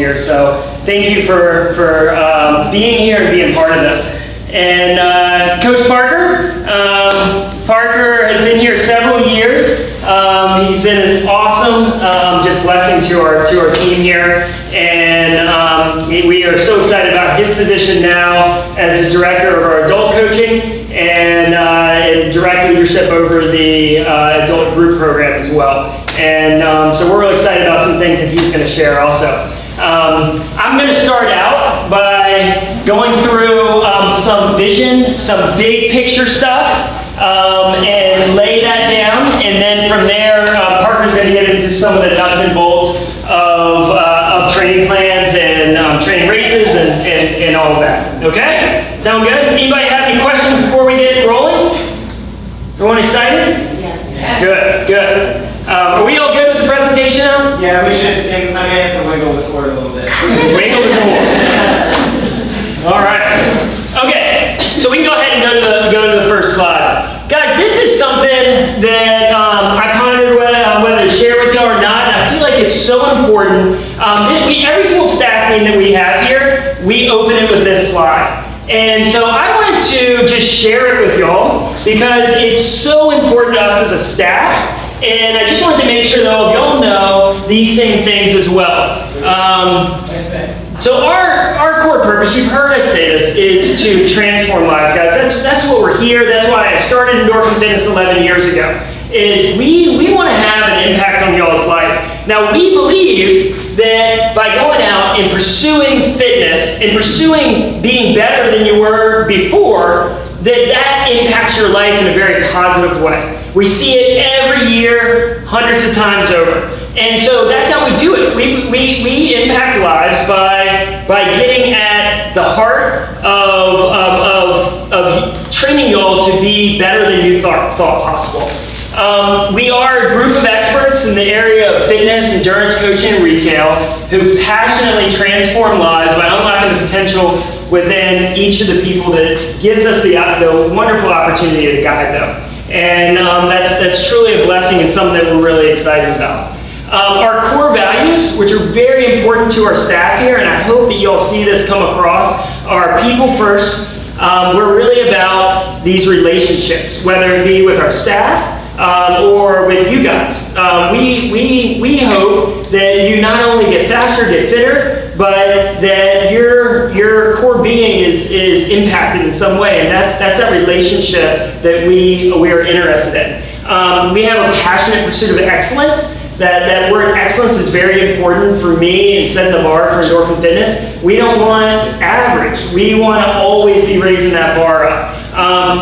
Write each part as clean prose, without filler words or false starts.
here. So thank you for being here and being part of this. And Coach Parker. Parker has been here several years. He's been an awesome just blessing to our team here. And we are so excited about his position now as the director of our adult coaching and direct leadership over the adult group program as well. And so we're really excited about some things that he's going to share also. I'm going to start out by going through some vision, some big picture stuff, and lay that down. And then from there, Parker's going to get into some of the nuts and bolts of training plans and training races and all of that. Okay? Sound good? Anybody have any questions before we get rolling? Everyone excited? Yes. Good. Are we all good with the presentation now? Yeah, we should. I may have to wiggle the cord a little bit. Wiggle the cord. All right. Okay. So we can go ahead and go to the first slide, guys. This is something that I pondered whether to share with y'all or not. And I feel like it's so important. Every single staff meeting that we have here, we open it with this slide. And so I wanted to just share it with y'all because it's so important to us as a staff. And I just wanted to make sure that all of y'all know these same things as well. So our core purpose, you've heard us say this, is to transform lives, guys. That's what we're here. That's why I started Endorphin Fitness 11 years ago. Is we want to have an impact on y'all's life. Now we believe that by going out and pursuing fitness and pursuing being better than you were before, that impacts your life in a very positive way. We see it every year, hundreds of times over. And so that's how we do it. We impact lives by getting at the heart of training y'all to be better than you thought possible. We are a group of experts in the area of fitness, endurance coaching, and retail who passionately transform lives by unlocking the potential within each of the people that gives us the wonderful opportunity to guide them. And that's truly a blessing and something that we're really excited about. Our core values, which are very important to our staff here, and I hope that you'll see this come across, are people first. We're really about these relationships, whether it be with our staff or with you guys. We hope that you not only get faster, get fitter, but that your core being is impacted in some way, and that's that relationship that we are interested in. We have a passionate pursuit of excellence. That word excellence is very important for me and setting the bar for Endorphin Fitness. We don't want average. We want to always be raising that bar up.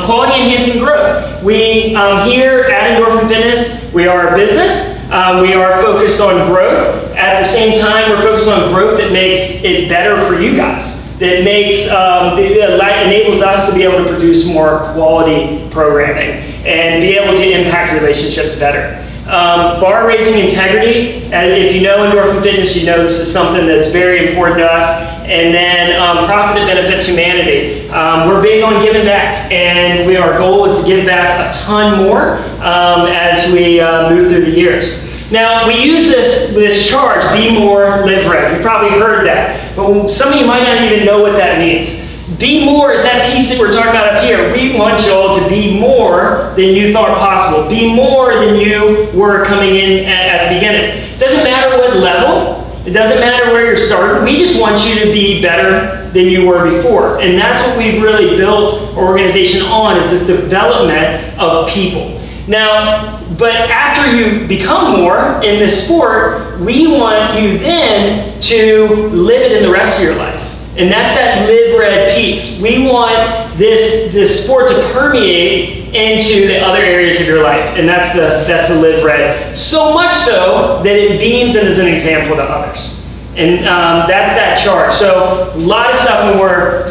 Quality enhancing growth. We here at Endorphin Fitness, we are a business. We are focused on growth. At the same time, we're focused on growth that makes it better for you guys. That enables us to be able to produce more quality programming and be able to impact relationships better. Bar raising integrity. If you know Endorphin Fitness, you know this is something that's very important to us. And then profit that benefits humanity. We're big on giving back, and our goal is to give back a ton more as we move through the years. Now, we use this charge, be more, live right. You've probably heard that, but some of you might not even know what that means. Be more is that piece that we're talking about up here. We want y'all to be more than you thought possible. Be more than you were coming in at the beginning. It doesn't matter what level. It doesn't matter where you're starting. We just want you to be better than you were before. And that's what we've really built our organization on, is this development of people. Now, but after you become more in this sport, we want you then to live it in the rest of your life. And that's that live red piece. We want this sport to permeate into the other areas of your life, and that's the live red. So much so that it beams and is an example to others. And that's that charge. So a lot of stuff when we're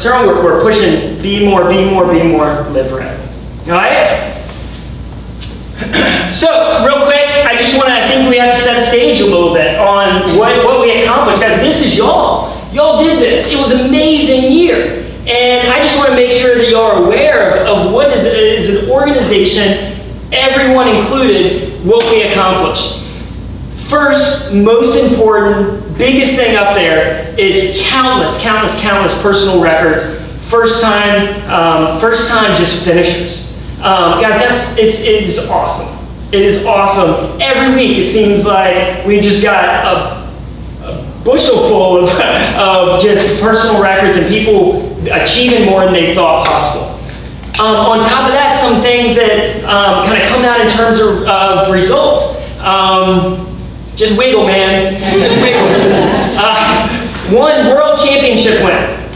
pushing be more, live red. All right? So real quick, I think we have to set a stage a little bit on what we accomplished. Guys, this is y'all. Y'all did this. It was an amazing year. And I just want to make sure that y'all are aware of what is an organization, everyone included, what we accomplished. First, most important, biggest thing up there is countless personal records. First time just finishers. Guys, it is awesome. It is awesome. Every week it seems like we just got a bushel full of just personal records and people achieving more than they thought possible. On top of that, some things that kind of come out in terms of results. Just wiggle, man. Just wiggle. One world championship win.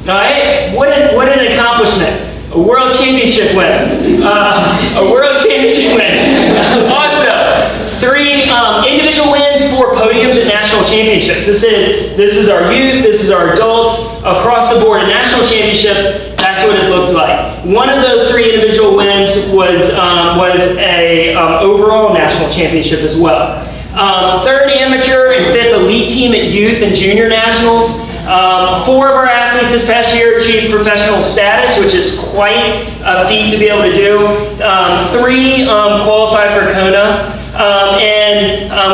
All right? What an accomplishment. A world championship win. A world championship win. Also, 3 individual wins, 4 podiums at national championships. This is our youth, this is our adults, across the board at national championships. That's what it looked like. One of those 3 individual wins was a overall national championship as well. 3rd amateur and 5th elite team at youth and junior nationals. 4 of our athletes this past year achieved professional status, which is quite a feat to be able to do. 3 qualified for Kona.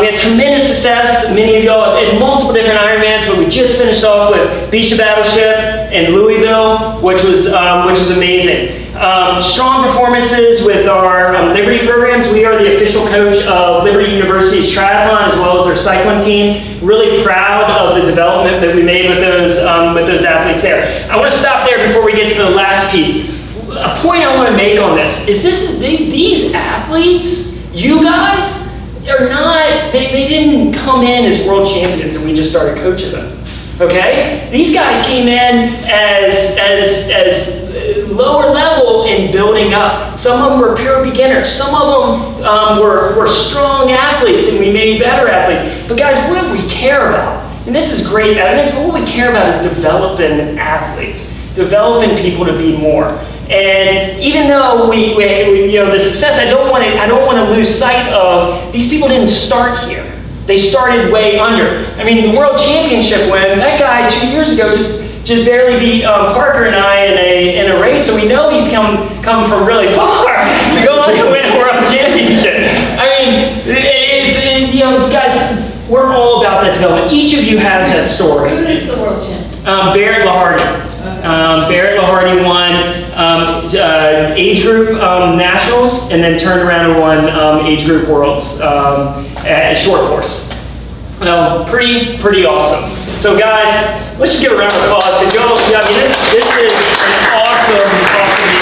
We had tremendous success. Many of y'all had multiple different Ironmans, but we just finished off with Bisha Battleship in Louisville, which was amazing. Strong performances with our Liberty programs. We are the official coach of Liberty University's triathlon as well as their cycling team. Really proud of the development that we made with those athletes there. I want to stop there before we get to the last piece. A point I want to make on this is these athletes, you guys, are not, they didn't come in as world champions and we just started coaching them. Okay? These guys came in as lower level in building up. Some of them were pure beginners. Some of them were strong athletes and we made better athletes. But guys, what we care about, and this is great evidence, but what we care about is developing athletes, developing people to be more. And even though we the success, I don't want to lose sight of these people didn't start here. They started way under. I mean, the world championship win, that guy 2 years ago just barely beat Parker and I in a race, so we know he's come from really far to go on and win a world championship. I mean, guys, we're all about that development. Each of you has that story. Who is the world champion? Barrett Lahardy. Barrett Lahardy won age group nationals and then turned around and won age group worlds at short course. Pretty awesome. So guys, let's just give a round of applause because this is an awesome meeting.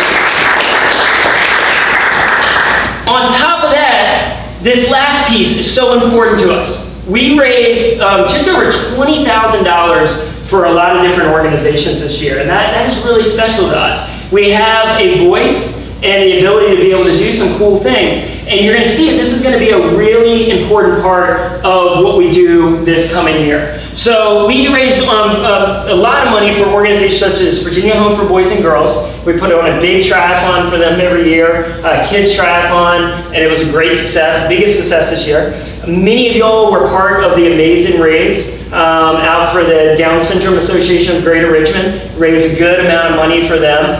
On top of that, this last piece is so important to us. We raised just over $20,000 for a lot of different organizations this year, and that is really special to us. We have a voice and the ability to be able to do some cool things, and you're going to see it. This is going to be a really important part of what we do this coming year. So we raise a lot of money for organizations such as Virginia Home for Boys and Girls. We put on a big triathlon for them every year, kids triathlon, and it was a great success, biggest success this year. Many of y'all were part of the Amazing Raise out for the Down Syndrome Association of Greater Richmond, raised a good amount of money for them.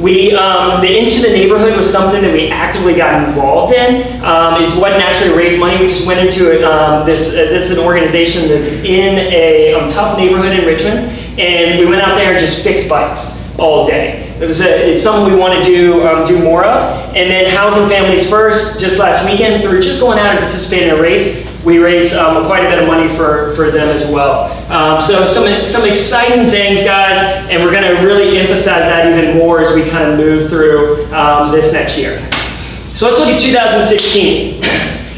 The Into the Neighborhood was something that we actively got involved in. It wasn't actually raise money, we just went into it. That's an organization that's in a tough neighborhood in Richmond, and we went out there and just fixed bikes all day. It's something we want to do more of. And then Housing Families First, just last weekend, through just going out and participating in a race, we raised quite a bit of money for them as well. So some exciting things, guys, and we're going to really emphasize that even more as we kind of move through this next year. So let's look at 2016.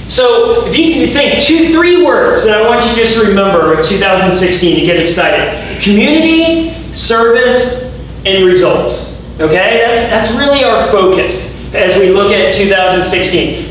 So if you think 3 words that I want you just to remember of 2016 to get excited: community, service, and results. Okay, that's really our focus as we look at 2016.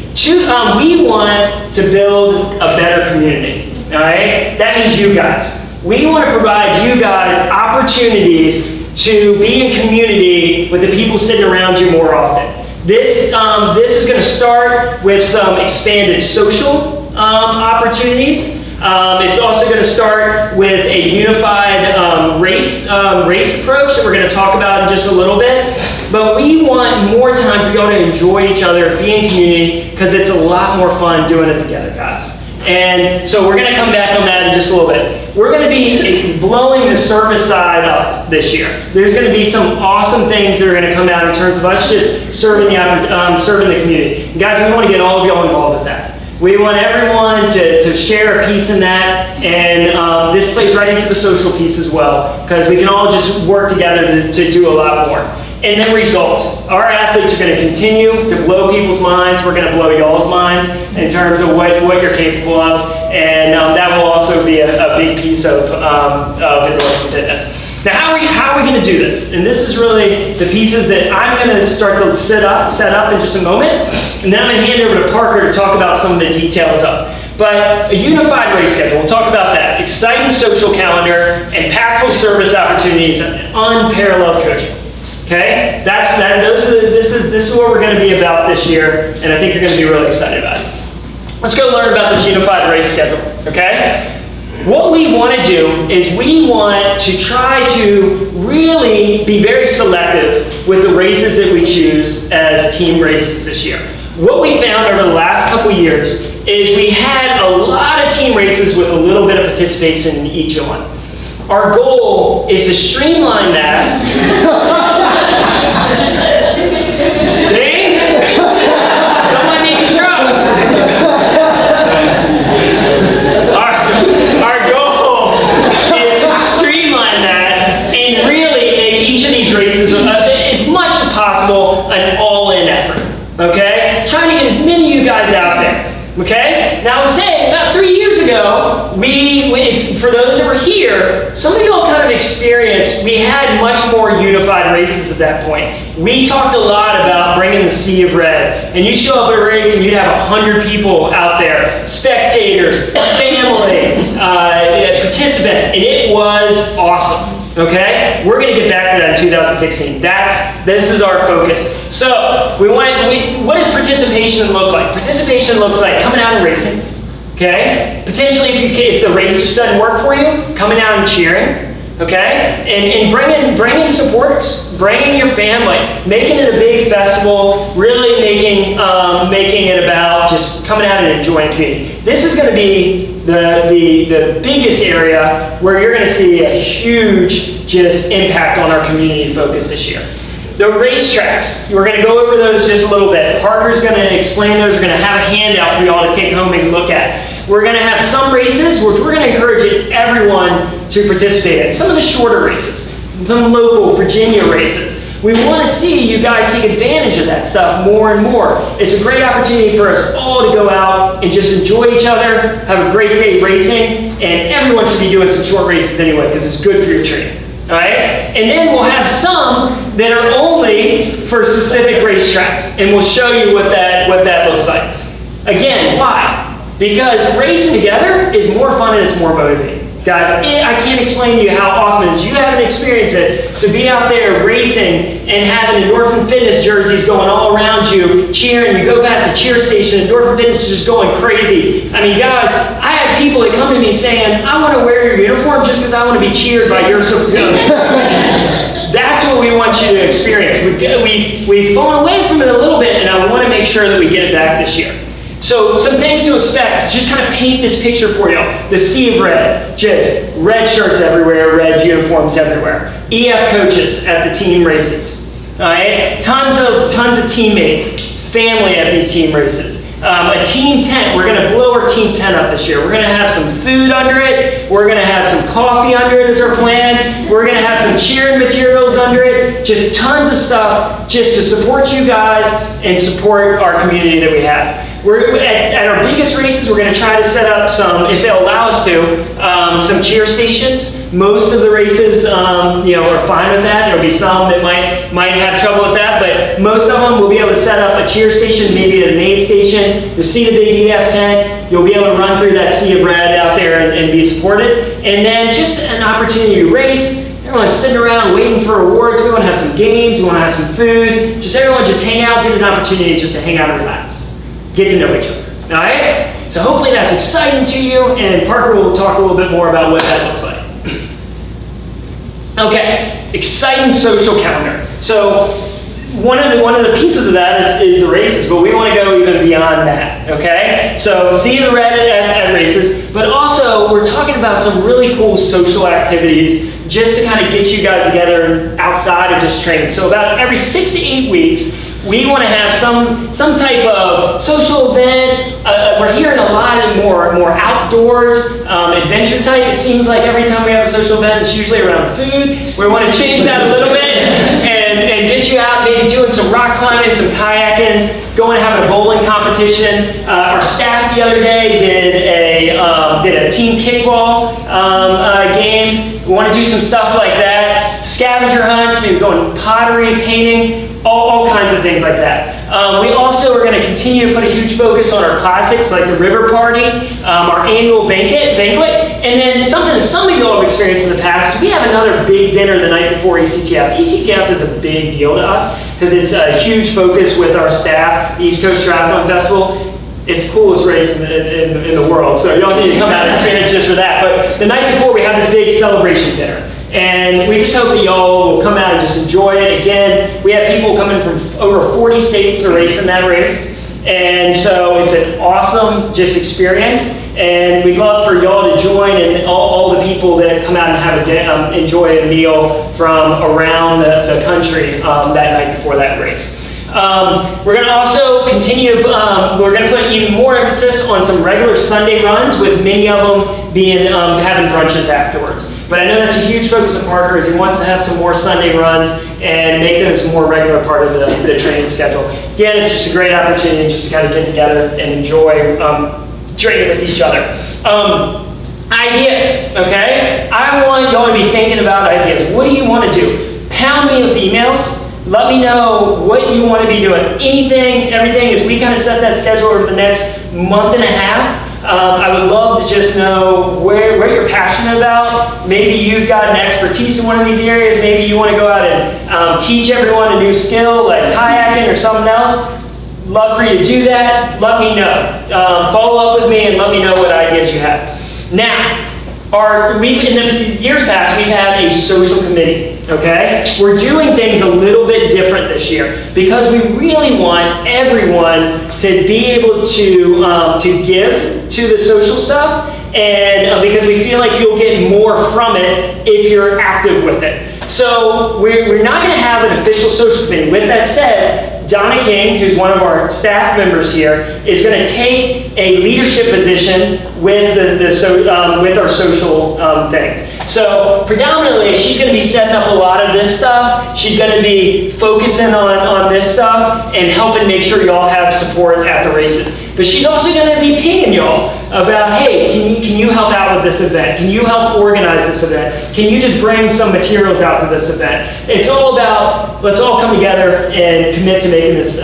We want to build a better community. All right, that means you guys. We want to provide you guys opportunities to be in community with the people sitting around you more often. This is going to start with some expanded social opportunities. It's also going to start with a unified race approach that we're going to talk about in just a little bit. But we want more time for y'all to enjoy each other, be in community, because it's a lot more fun doing it together, guys. And so we're going to come back on that in just a little bit. we're going to be blowing the service side up this year. There's going to be some awesome things that are going to come out in terms of us just serving the community. And guys, we want to get all of y'all involved with that. We want everyone to share a piece in that, and this plays right into the social piece as well, because we can all just work together to do a lot more. And then results. Our athletes are going to continue to blow people's minds. We're going to blow y'all's minds in terms of what you're capable of, and that will also be a big piece of Endorphin Fitness. Now, how are we going to do this? And this is really the pieces that I'm going to start to set up in just a moment, and then I'm going to hand over to Parker to talk about some of the details of. But a unified race schedule, we'll talk about that. Exciting social calendar, impactful service opportunities, and unparalleled coaching. Okay, this is what we're going to be about this year, and I think you're going to be really excited about it. Let's go learn about this unified race schedule. Okay, what we want to do is we want to try to really be very selective with the races that we choose as team races this year. What we found over the last couple years is we had a lot of team races with a little bit of participation in each one. Our goal is to streamline that. Someone needs a truck. Our goal is to streamline that and really make each of these races as much as possible an all-in effort. Okay? Trying to get as many of you guys out there. Okay? Now I would say about 3 years ago, for those that were here, some of y'all kind of experienced, we had much more unified races at that point. We talked a lot about bringing the sea of red. And you show up at a race and you'd have 100 people out there, spectators, family, participants, and it was awesome. Okay? We're going to get back to that in 2016. This is our focus. So, what does participation look like? Participation looks like coming out and racing. Okay? Potentially, if the race just doesn't work for you, coming out and cheering. Okay? And bringing supporters, bringing your family, making it a big festival, really making it about just coming out and enjoying the community. This is going to be the biggest area where you're going to see a huge just impact on our community focus this year. The racetracks, we're going to go over those just a little bit. Parker's going to explain those. We're going to have a handout for you all to take home and look at. We're going to have some races, which we're going to encourage everyone to participate in. Some of the shorter races, some local Virginia races. We want to see you guys take advantage of that stuff more and more. It's a great opportunity for us all to go out and just enjoy each other, have a great day racing, and everyone should be doing some short races anyway because it's good for your training. All right? And then we'll have some that are only for specific racetracks, and we'll show you what that looks like. Again, why? Because racing together is more fun and it's more motivating. Guys, I can't explain to you how awesome it is. You haven't experienced it, to be out there racing and having Endorphin Fitness jerseys going all around you, cheering. You go past the cheer station, Endorphin Fitness is just going crazy. I mean, guys, I have people that come to me saying, I want to wear your uniform just because I want to be cheered by your support. That's what we want you to experience. We've fallen away from it a little bit, and I want to make sure that we get it back this year. So some things to expect, just kind of paint this picture for you. The sea of red, just red shirts everywhere, red uniforms everywhere. EF coaches at the team races. All right, tons of teammates, family at these team races. A team tent, we're going to blow our team tent up this year. We're going to have some food under it. We're going to have some coffee under it is our plan. We're going to have some cheering materials under it. Just tons of stuff just to support you guys and support our community that we have. We're at our biggest races, we're going to try to set up some, if they'll allow us to, some cheer stations. Most of the races, are fine with that. There'll be some that might have trouble with that, but most of them will be able to set up a cheer station, maybe at an aid station. You'll see the big EF tent. You'll be able to run through that sea of red out there and be supported. And then just an opportunity to race. Everyone's sitting around waiting for awards. We want to have some games. We want to have some food. Just everyone just hang out, get an opportunity just to hang out and relax. Get to know each other. All right? So hopefully that's exciting to you, and Parker will talk a little bit more about what that looks like. Okay, exciting social calendar. So one of the pieces of that is the races, but we want to go even beyond that. Okay? So see the red at races, but also also, we're talking about some really cool social activities just to kind of get you guys together outside of just training. So about every 6 to 8 weeks, we want to have some type of social event. We're hearing a lot of more outdoors, adventure type. It seems like every time we have a social event, it's usually around food. We want to change that a little bit and get you out, maybe doing some rock climbing, some kayaking, going and having a bowling competition. Our staff the other day did a team kickball game. We want to do some stuff like that. Scavenger hunts, maybe going pottery, painting, all kinds of things like that. We also are going to continue to put a huge focus on our classics like the river party, our annual banquet, and then something that some of you all have experienced in the past is we have another big dinner the night before ECTF. ECTF is a big deal to us because it's a huge focus with our staff, the East Coast Triathlon Festival. It's the coolest race in the world, so y'all need to come out and experience just for that. But the night before, we have this big celebration dinner. And we just hope that y'all will come out and just enjoy it. Again, we have people coming from over 40 states to race in that race. And so it's an awesome just experience. And we'd love for y'all to join and all the people that come out and have enjoy a meal from around the country that night before that race. We're going to also continue, we're going to put even more emphasis on some regular Sunday runs with many of them being having brunches afterwards. But I know that's a huge focus of Parker is he wants to have some more Sunday runs and make those a more regular part of the training schedule. Again, it's just a great opportunity just to kind of get together and enjoy training with each other. Ideas, okay? I want y'all to be thinking about ideas. What do you want to do? Pound me with emails. Let me know what you want to be doing. Anything, everything, as we kind of set that schedule over the next month and a half. I would love to just know where you're passionate about. Maybe you've got an expertise in one of these areas. Maybe you want to go out and teach everyone a new skill like kayaking or something else. Love for you to do that. Let me know. Follow up with me and let me know what ideas you have. Now, in the years past, we've had a social committee, okay? We're doing things a little bit different this year because we really want everyone to be able to give to the social stuff, and because we feel like you'll get more from it if you're active with it. So we're not going to have an official social committee. With that said, Donna King, who's one of our staff members here, is going to take a leadership position with with our social things. So predominantly, she's going to be setting up a lot of this stuff. She's going to be focusing on this stuff and helping make sure y'all have support at the races. But she's also going to be pinging y'all about, hey, can you help out with this event? Can you help organize this event? Can you just bring some materials out to this event? It's all about, let's all come together and commit to making this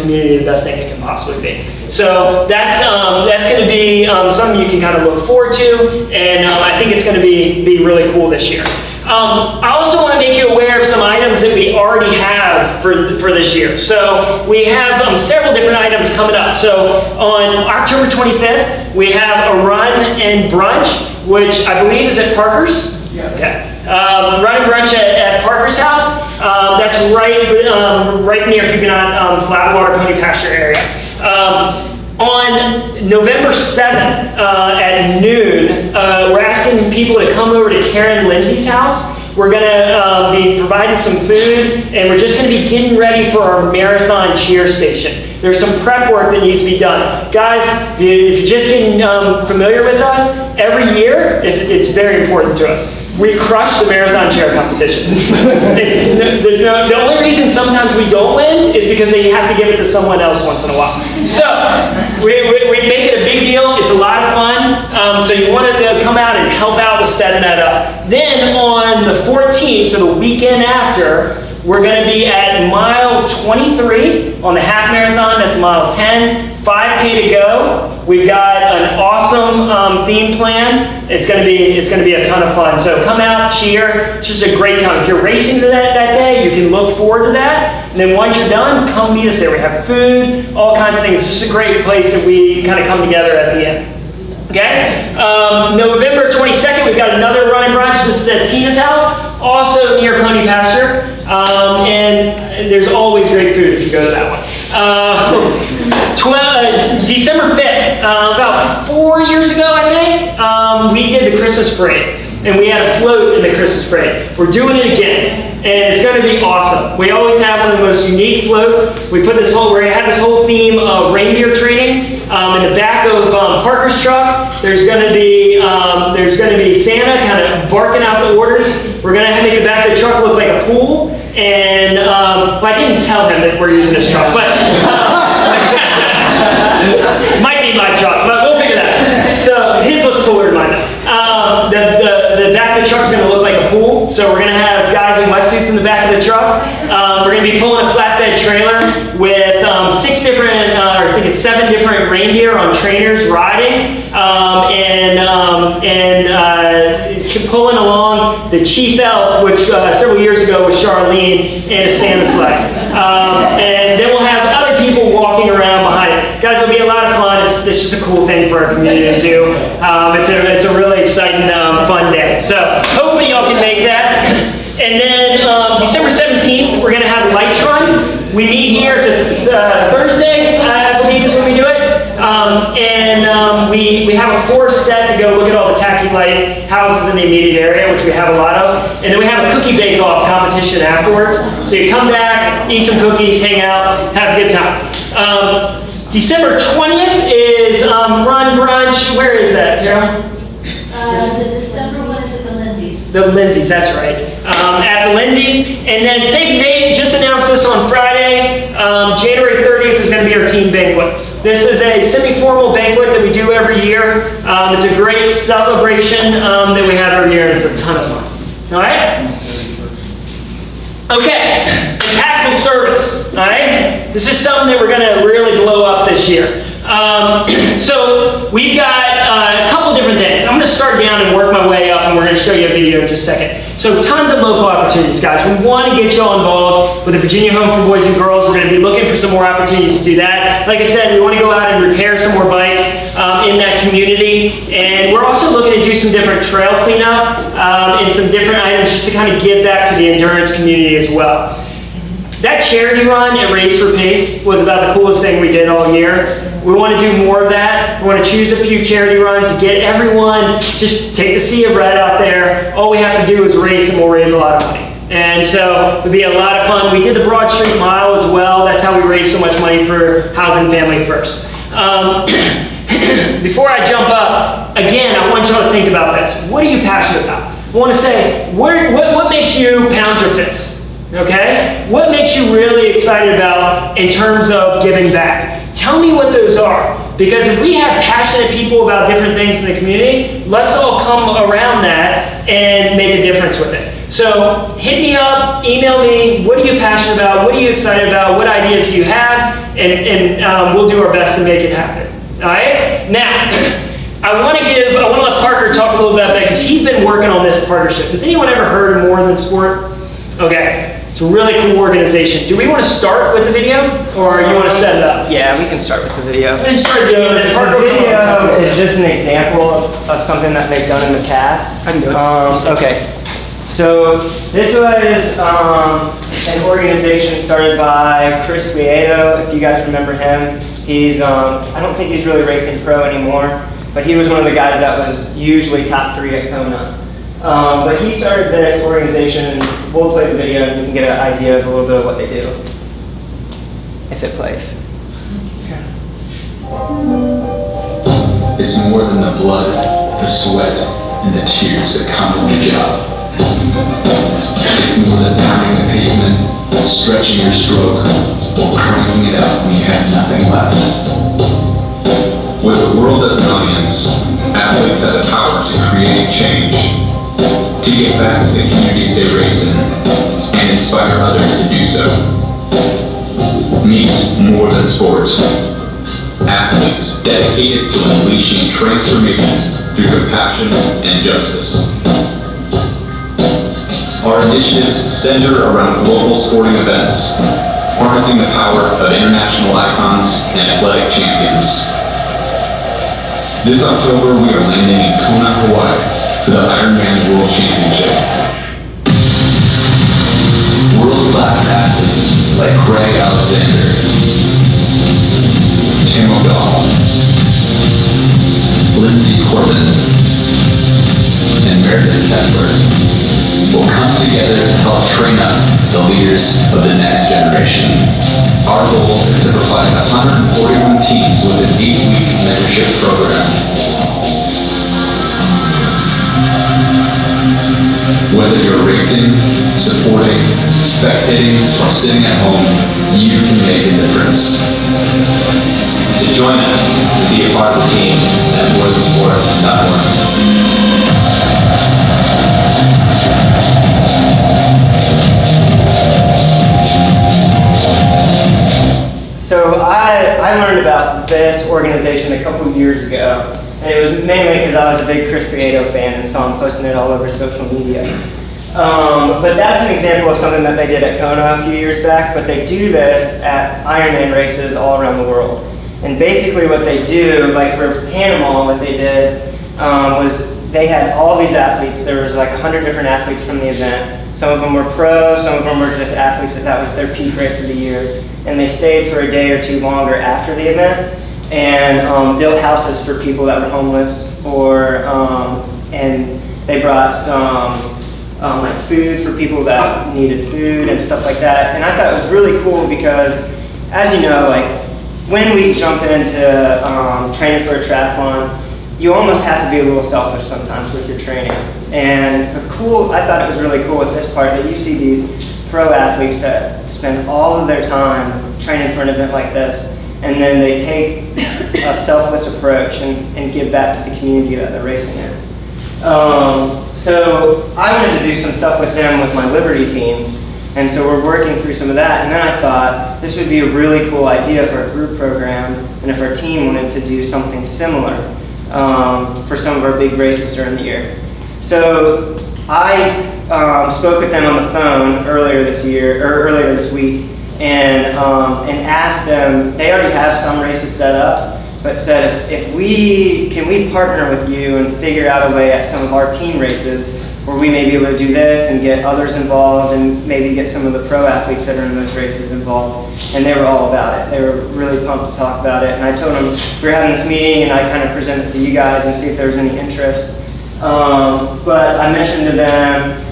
community the best thing it can possibly be. So that's going to be something you can kind of look forward to, and I think it's going to be really cool this year. I also want to make you aware of some items that we already have for this year. So we have several different items coming up. So on October 25th, we have a run and brunch, which I believe is at Parker's. Yeah. Okay. Run and brunch at Parker's house. That's right near Huguenot Flatwater Pony Pasture area. On November 7th at noon, we're asking people to come over to Karen Lindsay's house. We're going to be providing some food, and we're just going to be getting ready for our marathon cheer station. There's some prep work that needs to be done. Guys, if you're just getting familiar with us, every year, it's very important to us. We crush the marathon chair competition. The only reason sometimes we don't win is because they have to give it to someone else once in a while. So we make it a big deal. It's a lot of fun. So you want to come out and help out with setting that up. Then on the 14th, so the weekend after, we're going to be at mile 23 on the half marathon. That's mile 10, 5K to go. We've got an awesome theme plan. It's going to be a ton of fun. So come out, cheer. It's just a great time. If you're racing that day, you can look forward to that. And then once you're done, come meet us there. We have food, all kinds of things. It's just a great place that we kind of come together at the end. Okay? November 22nd, we've got another run and brunch. This is at Tina's house, also near Pony Pasture. And there's always great food if you go to that one. December 5th, about 4 years ago, I think, we did the Christmas parade, and we had a float in the Christmas parade. We're doing it again, and it's going to be awesome. We always have one of the most unique floats. We had this whole theme of reindeer training. In the back of Parker's truck, there's going to be Santa kind of barking out the orders. We're going to make the back of the truck look like a pool, and well, I didn't tell him that we're using this truck, but might be my truck, but we'll figure that out. So his looks cooler than mine. The back of the truck's going to look like a pool, so we're going to have guys in wetsuits in the back of the truck. We're going to be pulling a flatbed trailer with 7 different reindeer on trainers riding, and pulling along the chief elf, which several years ago was Charlene, and a Santa sleigh. And then we'll have other people walking around behind it. Guys, it'll be a lot of fun. It's just a cool thing for our community to do. It's a really exciting, fun day. So hopefully y'all can make that. And then December 17th, we're going to have a lights run. We meet here. It's a Thursday, I believe is when we do it. We have a course set to go look at all the tacky light houses in the immediate area, which we have a lot of. And then we have a cookie bake-off competition afterwards. So you come back, eat some cookies, hang out, have a good time. December 20th is Run Brunch. Where is that, Carol? The December one is at the Lindsay's. The Lindsay's, that's right. At the Lindsay's. And then save the date, just announced this on Friday. January 30th is going to be our team banquet. This is a semi-formal banquet that we do every year. It's a great celebration that we have every year, and it's a ton of fun. All right? Okay, impactful service. All right? This is something that we're going to really blow up this year. So we've got a couple different things. I'm going to start down and work my way up, and we're going to show you a video in just a second. So tons of local opportunities, guys. We want to get you all involved with the Virginia Home for Boys and Girls. We're going to be looking for some more opportunities to do that. Like I said, we want to go out and repair some more bikes in that community. And we're also looking to do some different trail cleanup and some different items just to kind of give back to the endurance community as well. That charity run at Race for Pace was about the coolest thing we did all year. We want to do more of that. We want to choose a few charity runs to get everyone, just take the sea of red out there. All we have to do is race, and we'll raise a lot of money. And so it'll be a lot of fun. We did the Broad Street Mile as well. That's how we raised so much money for Housing Family First. Before I jump up, again, I want y'all to think about this. What are you passionate about? I want to say, what makes you pound your fists? Okay? What makes you really excited about in terms of giving back? Tell me what those are. Because if we have passionate people about different things in the community, let's all come around that and make a difference with it. So hit me up, email me, what are you passionate about? What are you excited about? What ideas do you have? And we'll do our best to make it happen. All right? Now, I want to let Parker talk a little bit about that because he's been working on this partnership. Has anyone ever heard of More Than Sport? Okay. It's a really cool organization. Do we want to start with the video, or you want to set it up? Yeah, we can start with the video. We can start the video, then Parker will come video on. is just an example of something that they've done in the past. I can do it. Okay. So this was an organization started by Chris Lieto, if you guys remember him. He's, I don't think he's really racing pro anymore, but he was one of the guys that was usually top 3 at Kona. But he started this organization, and we'll play the video and you can get an idea of a little bit of what they do, if it plays. It's more than the blood, the sweat, and the tears that come with the job. It's more than pounding the pavement, stretching your stroke, or cranking it out when you have nothing left. With the world as an audience, athletes have the power to create change, to get back to the communities they race in, and inspire others to do so. Meet More Than Sport. Athletes dedicated to unleashing transformation through compassion and justice. Our initiatives center around global sporting events, harnessing the power of international icons and athletic champions. This October, we are landing in Kona, Hawaii, for the Ironman World Championship. World-class athletes like Craig Alexander, Tim O'Donnell, Lindsay Corbin, has learned. We'll come together to help train up the leaders of the next generation. Our goal is to provide 141 teams with an 8-week mentorship program. Whether you're racing, supporting, spectating, or sitting at home, you can make a difference. So join us to be a part of the team at morethesport.org. So I learned about this organization a couple years ago, and it was mainly because I was a big Chris Prieto fan and saw him posting it all over social media. But that's an example of something that they did at Kona a few years back, but they do this at Ironman races all around the world. And basically what they do, like for Panama, what they did was they had all these athletes. There was like 100 different athletes from the event. Some of them were pro, some of them were just athletes that was their peak race of the year. And they stayed for a day or two longer after the event and built houses for people that were homeless, or and they brought some like food for people that needed food and stuff like that. And I thought it was really cool because, as you know, like when we jump into training for a triathlon, you almost have to be a little selfish sometimes with your training. And I thought it was really cool with this part that you see these pro athletes that spend all of their time training for an event like this, and then they take a selfless approach and give back to the community that they're racing in. So I wanted to do some stuff with them with my Liberty teams, and so we're working through some of that, and then I thought this would be a really cool idea for a group program, and if our team wanted to do something similar for some of our big races during the year. So I spoke with them on the phone earlier this week, and asked them. They already have some races set up, but said can we partner with you and figure out a way at some of our team races where we may be able to do this and get others involved and maybe get some of the pro athletes that are in those races involved. And they were all about it. They were really pumped to talk about it. And I told them we were having this meeting, and I kind of presented it to you guys and see if there was any interest. But I mentioned to them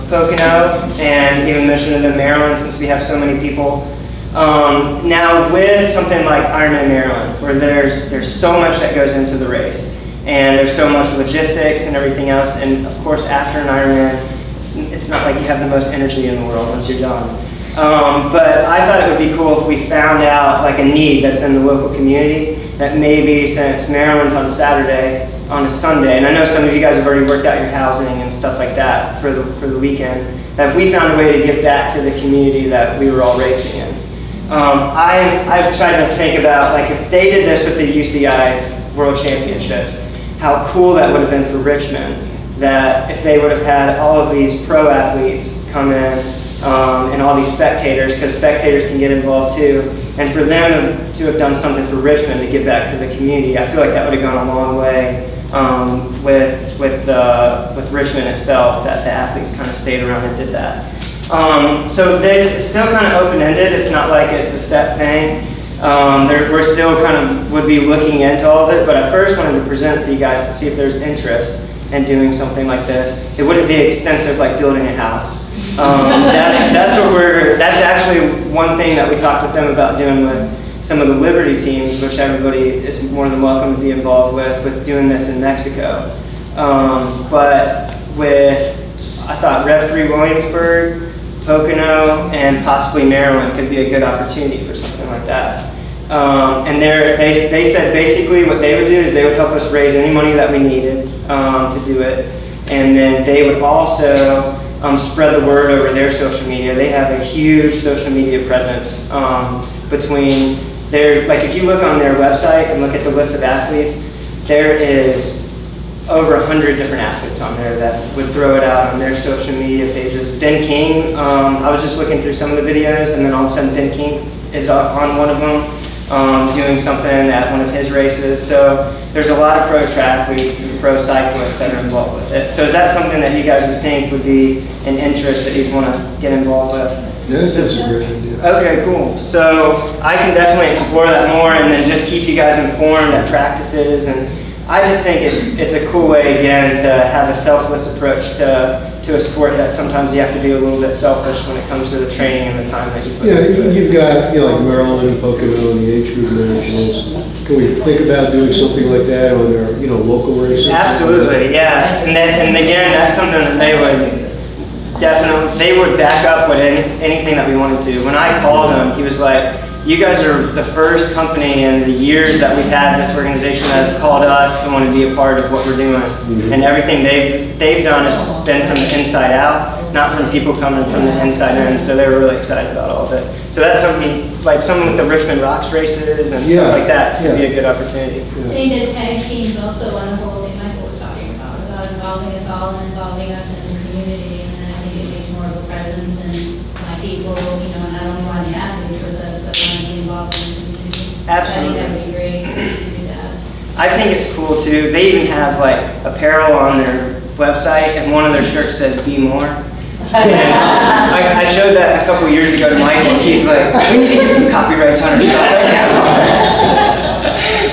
Pocono, and even mentioned to them Maryland, since we have so many people. Now with something like Ironman Maryland, where there's so much that goes into the race, and there's so much logistics and everything else, and of course after an Ironman, it's not like you have the most energy in the world once you're done. But I thought it would be cool if we found out like a need that's in the local community, that maybe since Maryland's on a Saturday, on a Sunday, and I know some of you guys have already worked out your housing and stuff like that for the weekend, that if we found a way to give back to the community that we were all racing in. I've tried to think about, like, if they did this with the UCI World Championships, how cool that would have been for Richmond, that if they would have had all of these pro athletes come in and all these spectators, because spectators can get involved too, and for them to have done something for Richmond to give back to the community, I feel like that would have gone a long way with Richmond itself, that the athletes kind of stayed around and did that. So this is still kind of open-ended. It's not like it's a set thing. We're still kind of would be looking into all of it, but I first wanted to present it to you guys to see if there's interest in doing something like this. It wouldn't be extensive like building a house. That's actually one thing that we talked with them about doing with some of the Liberty teams, which everybody is more than welcome to be involved with doing this in Mexico. But I thought Rev 3 Williamsburg, Pocono, and possibly Maryland could be a good opportunity for something like that. And they said basically what they would do is they would help us raise any money that we needed to do it. And then they would also spread the word over their social media. They have a huge social media presence between if you look on their website and look at the list of athletes, there is over 100 different athletes on there that would throw it out on their social media pages. Ben King, I was just looking through some of the videos, and then all of a sudden Ben King is on one of them doing something at one of his races. So there's a lot of pro triathletes and pro cyclists that are involved with it. So is that something that you guys would think would be an interest that you'd want to get involved with? Yes, that's a great idea. Okay, cool. So I can definitely explore that more and then just keep you guys informed at practices. And I just think it's a cool way, again, to have a selfless approach to a sport that sometimes you have to be a little bit selfish when it comes to the training and the time that you put into it. You've got, like Maryland and Pocono and the age group nationals. Can we think about doing something like that on our, local races? Absolutely, yeah. And again, that's something that they would back up with anything that we wanted to. When I called him, he was like, you guys are the first company in the years that we've had this organization that has called us to want to be a part of what we're doing. Mm-hmm. And everything they've done has been from the inside out, not from people coming from the inside in. So they were really excited about all of it. So that's something, like something with the Richmond Rocks races and stuff like that could be a good opportunity. I think the tag team's also one of the whole thing Michael was talking about involving us all and involving us in the community. And then I think it makes more of a presence and my people, not only want the athletes with us, but want to be involved in the community. Absolutely. I think that would be great to do that. I think it's cool too. They even have like apparel on their website, and one of their shirts says "Be More." And I showed that a couple years ago to Michael. He's like, "We need to get some copyrights on our stuff right now."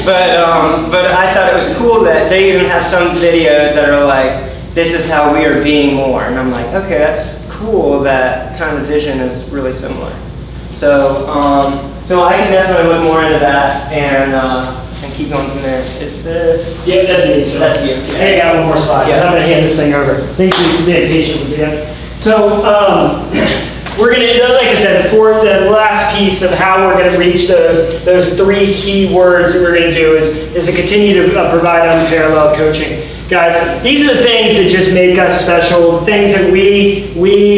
But I thought it was cool that they even have some videos that are like, "This is how we are being more," and I'm like, okay, that's cool. That kind of vision is really similar. So I can definitely look more into that and keep going from there. Is this? Yeah, that's me. So That's you. Hey, I got one more slide. Yeah. I'm going to hand this thing over. Thank you for being patient with me, guys. So we're going to, like I said, for the last piece of how we're going to reach those three key words that we're going to do is to continue to provide unparalleled coaching. Guys, these are the things that just make us special, things that we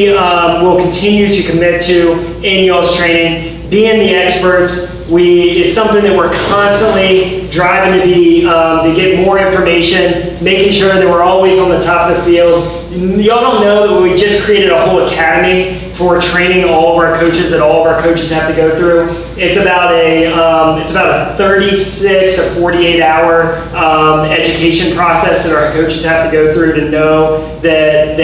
will continue to commit to in y'all's training, being the experts. It's something that we're constantly driving to get more information, making sure that we're always on the top of the field. Y'all don't know that we just created a whole academy for training all of our coaches that all of our coaches have to go through. It's about a 36 or 48 hour education process that our coaches have to go through to know that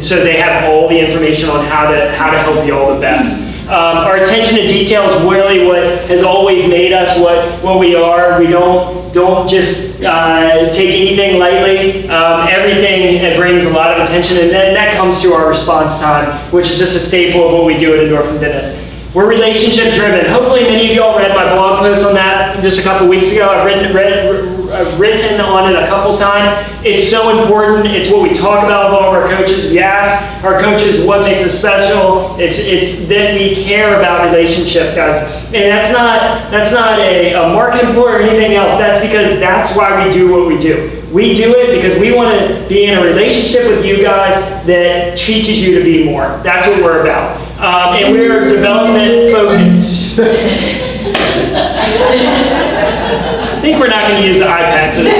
so they have all the information on how to help you all the best. Our attention to detail is really what has always made us what we are. We don't just take anything lightly. Everything brings a lot of attention, and that comes to our response time, which is just a staple of what we do at Endorphin Fitness. We're relationship driven. Hopefully many of y'all read my blog post on that just a couple weeks ago. I've written on it a couple times. It's so important. It's what we talk about with all of our coaches. We ask our coaches what makes us special. It's that we care about relationships, guys. And that's not a marketing point or anything else. That's because that's why we do what we do. We do it because we want to be in a relationship with you guys that teaches you to be more. That's what we're about. And we're development focused. I think we're not going to use the iPad for this.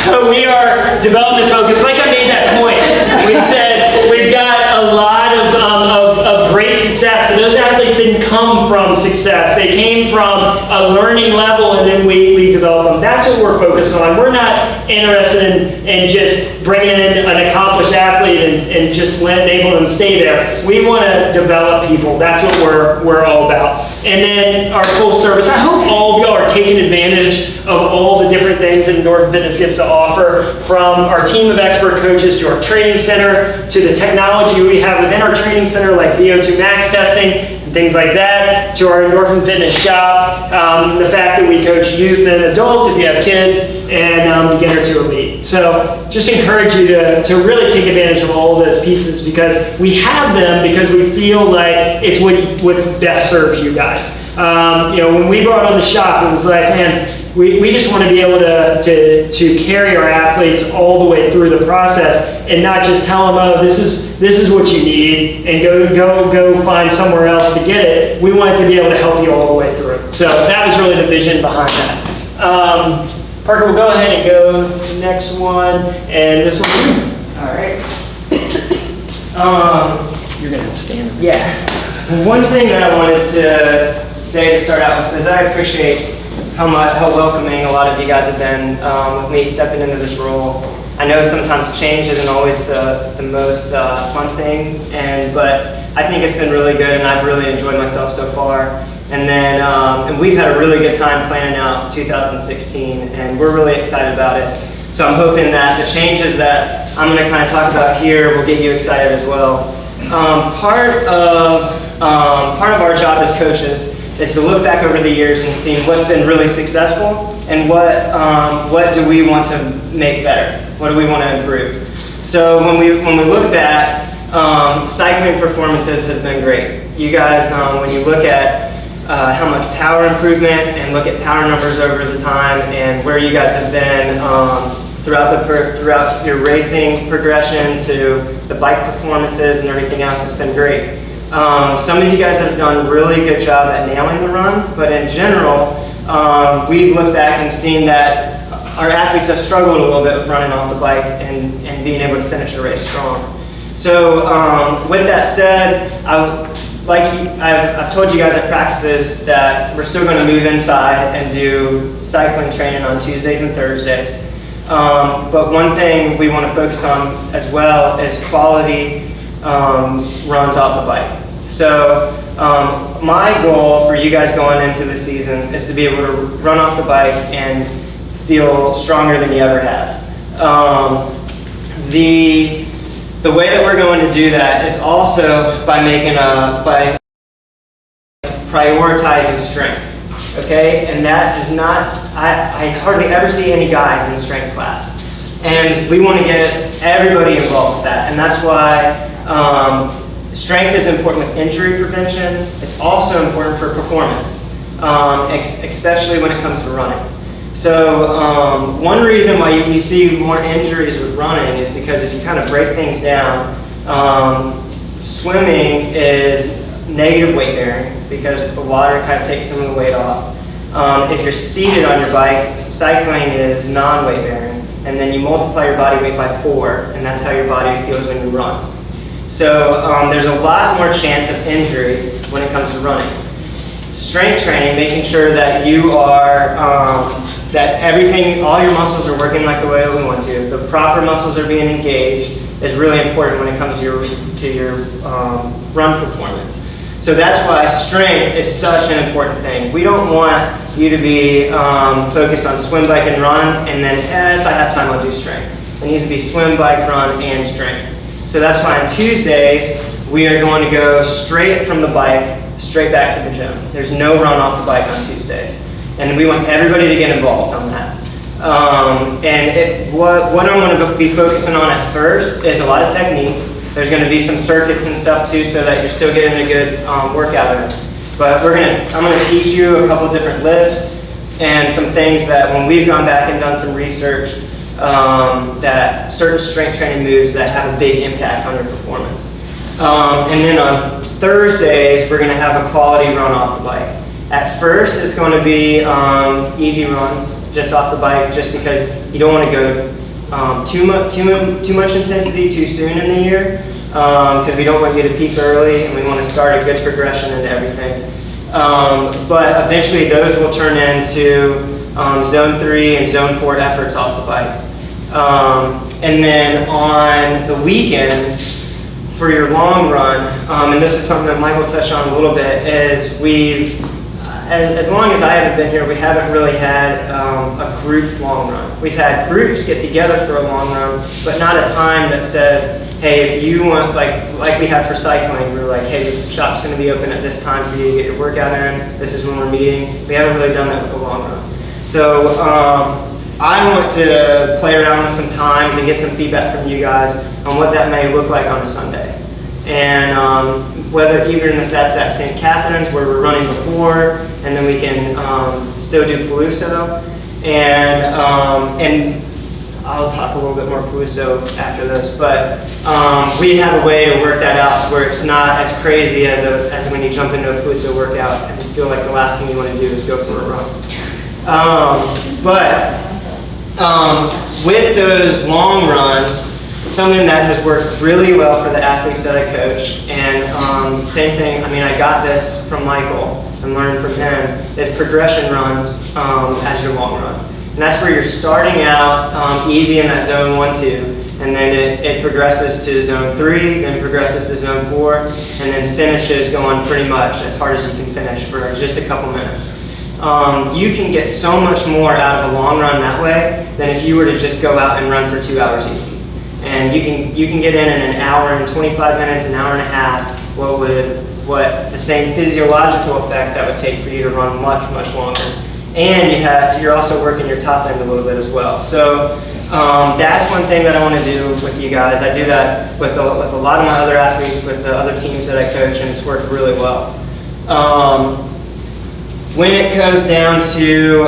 So we are development focused. Like I made that point. We said we've got a lot of great success, but those athletes didn't come from success. They came from a learning level, and then we develop them. That's what we're focused on. We're not interested in just bringing in an accomplished athlete and just enable them to stay there. We want to develop people. That's what we're all about. And then our full service. I hope all of y'all are taking advantage of all the different things that Endorphin Fitness gets to offer, from our team of expert coaches to our training center to the technology we have within our training center, like VO2 max testing and things like that, to our Endorphin Fitness shop, the fact that we coach youth and adults if you have kids, and beginner to elite. So just encourage you to really take advantage of all those pieces, because we have them because we feel like it's what best serves you guys. When we brought on the shop, it was like, man, we just want to be able to carry our athletes all the way through the process, and not just tell them, oh, this is what you need, and go find somewhere else to get it. We want to be able to help you all the way through. So that was really the vision behind that. Parker, we'll go ahead and go to the next one, and this one. All right. You're gonna have to stand. Yeah. One thing that I wanted to say to start out with is I appreciate how welcoming a lot of you guys have been with me stepping into this role. I know sometimes change isn't always the most fun thing, but I think it's been really good, and I've really enjoyed myself so far. And then, and we've had a really good time planning out 2016, and we're really excited about it. So I'm hoping that the changes that I'm going to kind of talk about here will get you excited as well. Part of our job as coaches is to look back over the years and see what's been really successful and what do we want to make better? What do we want to improve? So when we look back, cycling performances has been great. You guys, when you look at how much power improvement and look at power numbers over the time and where you guys have been throughout your racing progression to the bike performances and everything else, it's been great. Some of you guys have done a really good job at nailing the run, but in general, we've looked back and seen that our athletes have struggled a little bit with running off the bike and being able to finish the race strong. So with that said, I've told you guys at practices that we're still going to move inside and do cycling training on Tuesdays and Thursdays. But one thing we want to focus on as well is quality runs off the bike. So my goal for you guys going into the season is to be able to run off the bike and feel stronger than you ever have. The way that we're going to do that is also by prioritizing strength. Okay, and that is not, I hardly ever see any guys in strength class. And we want to get everybody involved with that. And that's why strength is important with injury prevention. It's also important for performance, especially when it comes to running. So one reason why you see more injuries with running is because if you kind of break things down, swimming is negative weight bearing because the water kind of takes some of the weight off. If you're seated on your bike, cycling is non-weight bearing, and then you multiply your body weight by 4, and that's how your body feels when you run. So there's a lot more chance of injury when it comes to running. Strength training, making sure that you are, that everything, all your muscles are working like the way we want to. The proper muscles are being engaged is really important when it comes to your run performance. So that's why strength is such an important thing. We don't want you to be focused on swim, bike, and run, and then if I have time, I'll do strength. It needs to be swim, bike, run, and strength. So that's why on Tuesdays, we are going to go straight from the bike, straight back to the gym. There's no run off the bike on Tuesdays. And we want everybody to get involved on that. What I'm going to be focusing on at first is a lot of technique. There's going to be some circuits and stuff too, so that you're still getting a good workout in. But I'm going to teach you a couple different lifts and some things that when we've gone back and done some research, that certain strength training moves that have a big impact on your performance. And then on Thursdays, we're going to have a quality run off the bike. At first, it's going to be easy runs just off the bike, just because you don't want to go too much intensity too soon in the year, because we don't want you to peak early, and we want to start a good progression into everything. But eventually, those will turn into zone 3 and zone 4 efforts off the bike. And then on the weekends, for your long run, and this is something that Michael touched on a little bit, is as long as I haven't been here, we haven't really had a group long run. We've had groups get together for a long run, but not a time that says, hey, if you want, like we have for cycling, we're like, hey, this shop's going to be open at this time for you to get your workout in. This is when we're meeting. We haven't really done that with the long run. So I want to play around with some times and get some feedback from you guys on what that may look like on a Sunday. And whether even if that's at St. Catherine's where we're running before, and then we can still do Peluso, and I'll talk a little bit more Peluso after this, but we have a way to work that out to where it's not as crazy as when you jump into a Peluso workout and you feel like the last thing you want to do is go for a run. With those long runs, something that has worked really well for the athletes that I coach, and same thing, I mean, I got this from Michael and learned from him, is progression runs as your long run. And that's where you're starting out easy in that zone 1-2, and then it progresses to zone 3, then progresses to zone 4, and then finishes going pretty much as hard as you can finish for just a couple minutes. You can get so much more out of a long run that way than if you were to just go out and run for 2 hours easy. And you can get in an hour and 25 minutes, an hour and a half, what the same physiological effect that would take for you to run much, much longer. And you're also working your top end a little bit as well. So that's one thing that I want to do with you guys. I do that with a lot of my other athletes, with the other teams that I coach, and it's worked really well. When it goes down to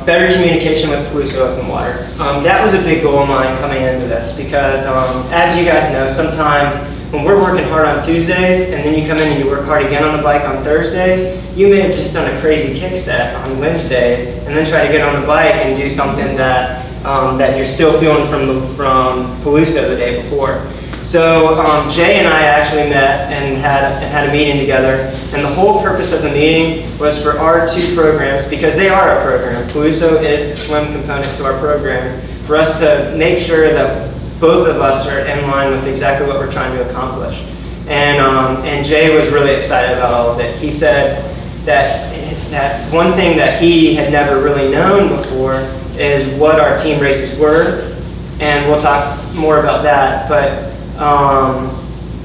better communication with Peluso Open Water, that was a big goal of mine coming into this because, as you guys know, sometimes when we're working hard on Tuesdays and then you come in and you work hard again on the bike on Thursdays, you may have just done a crazy kick set on Wednesdays and then try to get on the bike and do something that you're still feeling from Peluso the day before. So Jay and I actually met and had a meeting together, and the whole purpose of the meeting was for our 2 programs, because they are our program. Peluso is the swim component to our program, for us to make sure that both of us are in line with exactly what we're trying to accomplish. And Jay was really excited about all of it. He said that one thing that he had never really known before is what our team races were, and we'll talk more about that, but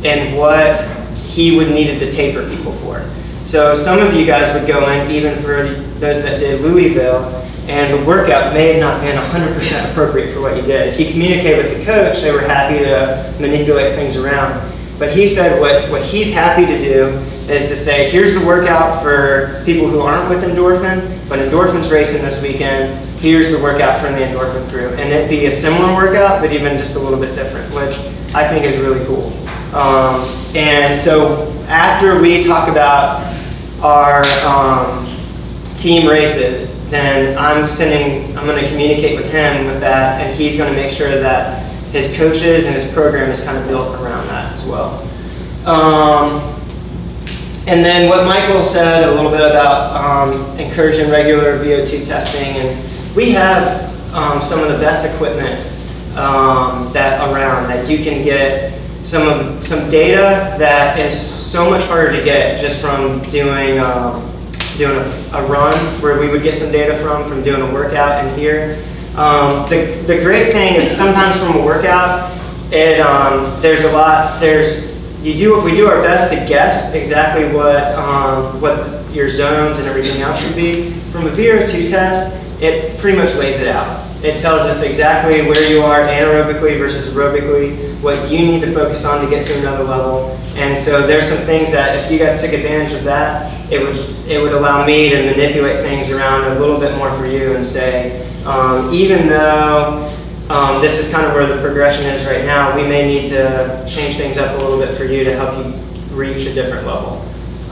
and what he would needed to taper people for. So some of you guys would go in, even for those that did Louisville, and the workout may have not been 100% appropriate for what you did. If you communicate with the coach, they were happy to manipulate things around. But he said what he's happy to do is to say, here's the workout for people who aren't with Endorphin, but Endorphin's racing this weekend. Here's the workout from the Endorphin crew. And it'd be a similar workout, but even just a little bit different, which I think is really cool. And so after we talk about our team races, then I'm going to communicate with him with that, and he's going to make sure that his coaches and his program is kind of built around that as well. And then what Michael said a little bit about encouraging regular VO2 testing, and we have some of the best equipment that you can get some data that is so much harder to get just from doing a run, where we would get some data from doing a workout in here. The great thing is sometimes from a workout, we do our best to guess exactly what your zones and everything else should be. From a VO2 test, it pretty much lays it out. It tells us exactly where you are anaerobically versus aerobically, what you need to focus on to get to another level. And so there's some things that if you guys took advantage of that, it would allow me to manipulate things around a little bit more for you and say, even though this is kind of where the progression is right now, we may need to change things up a little bit for you to help you reach a different level.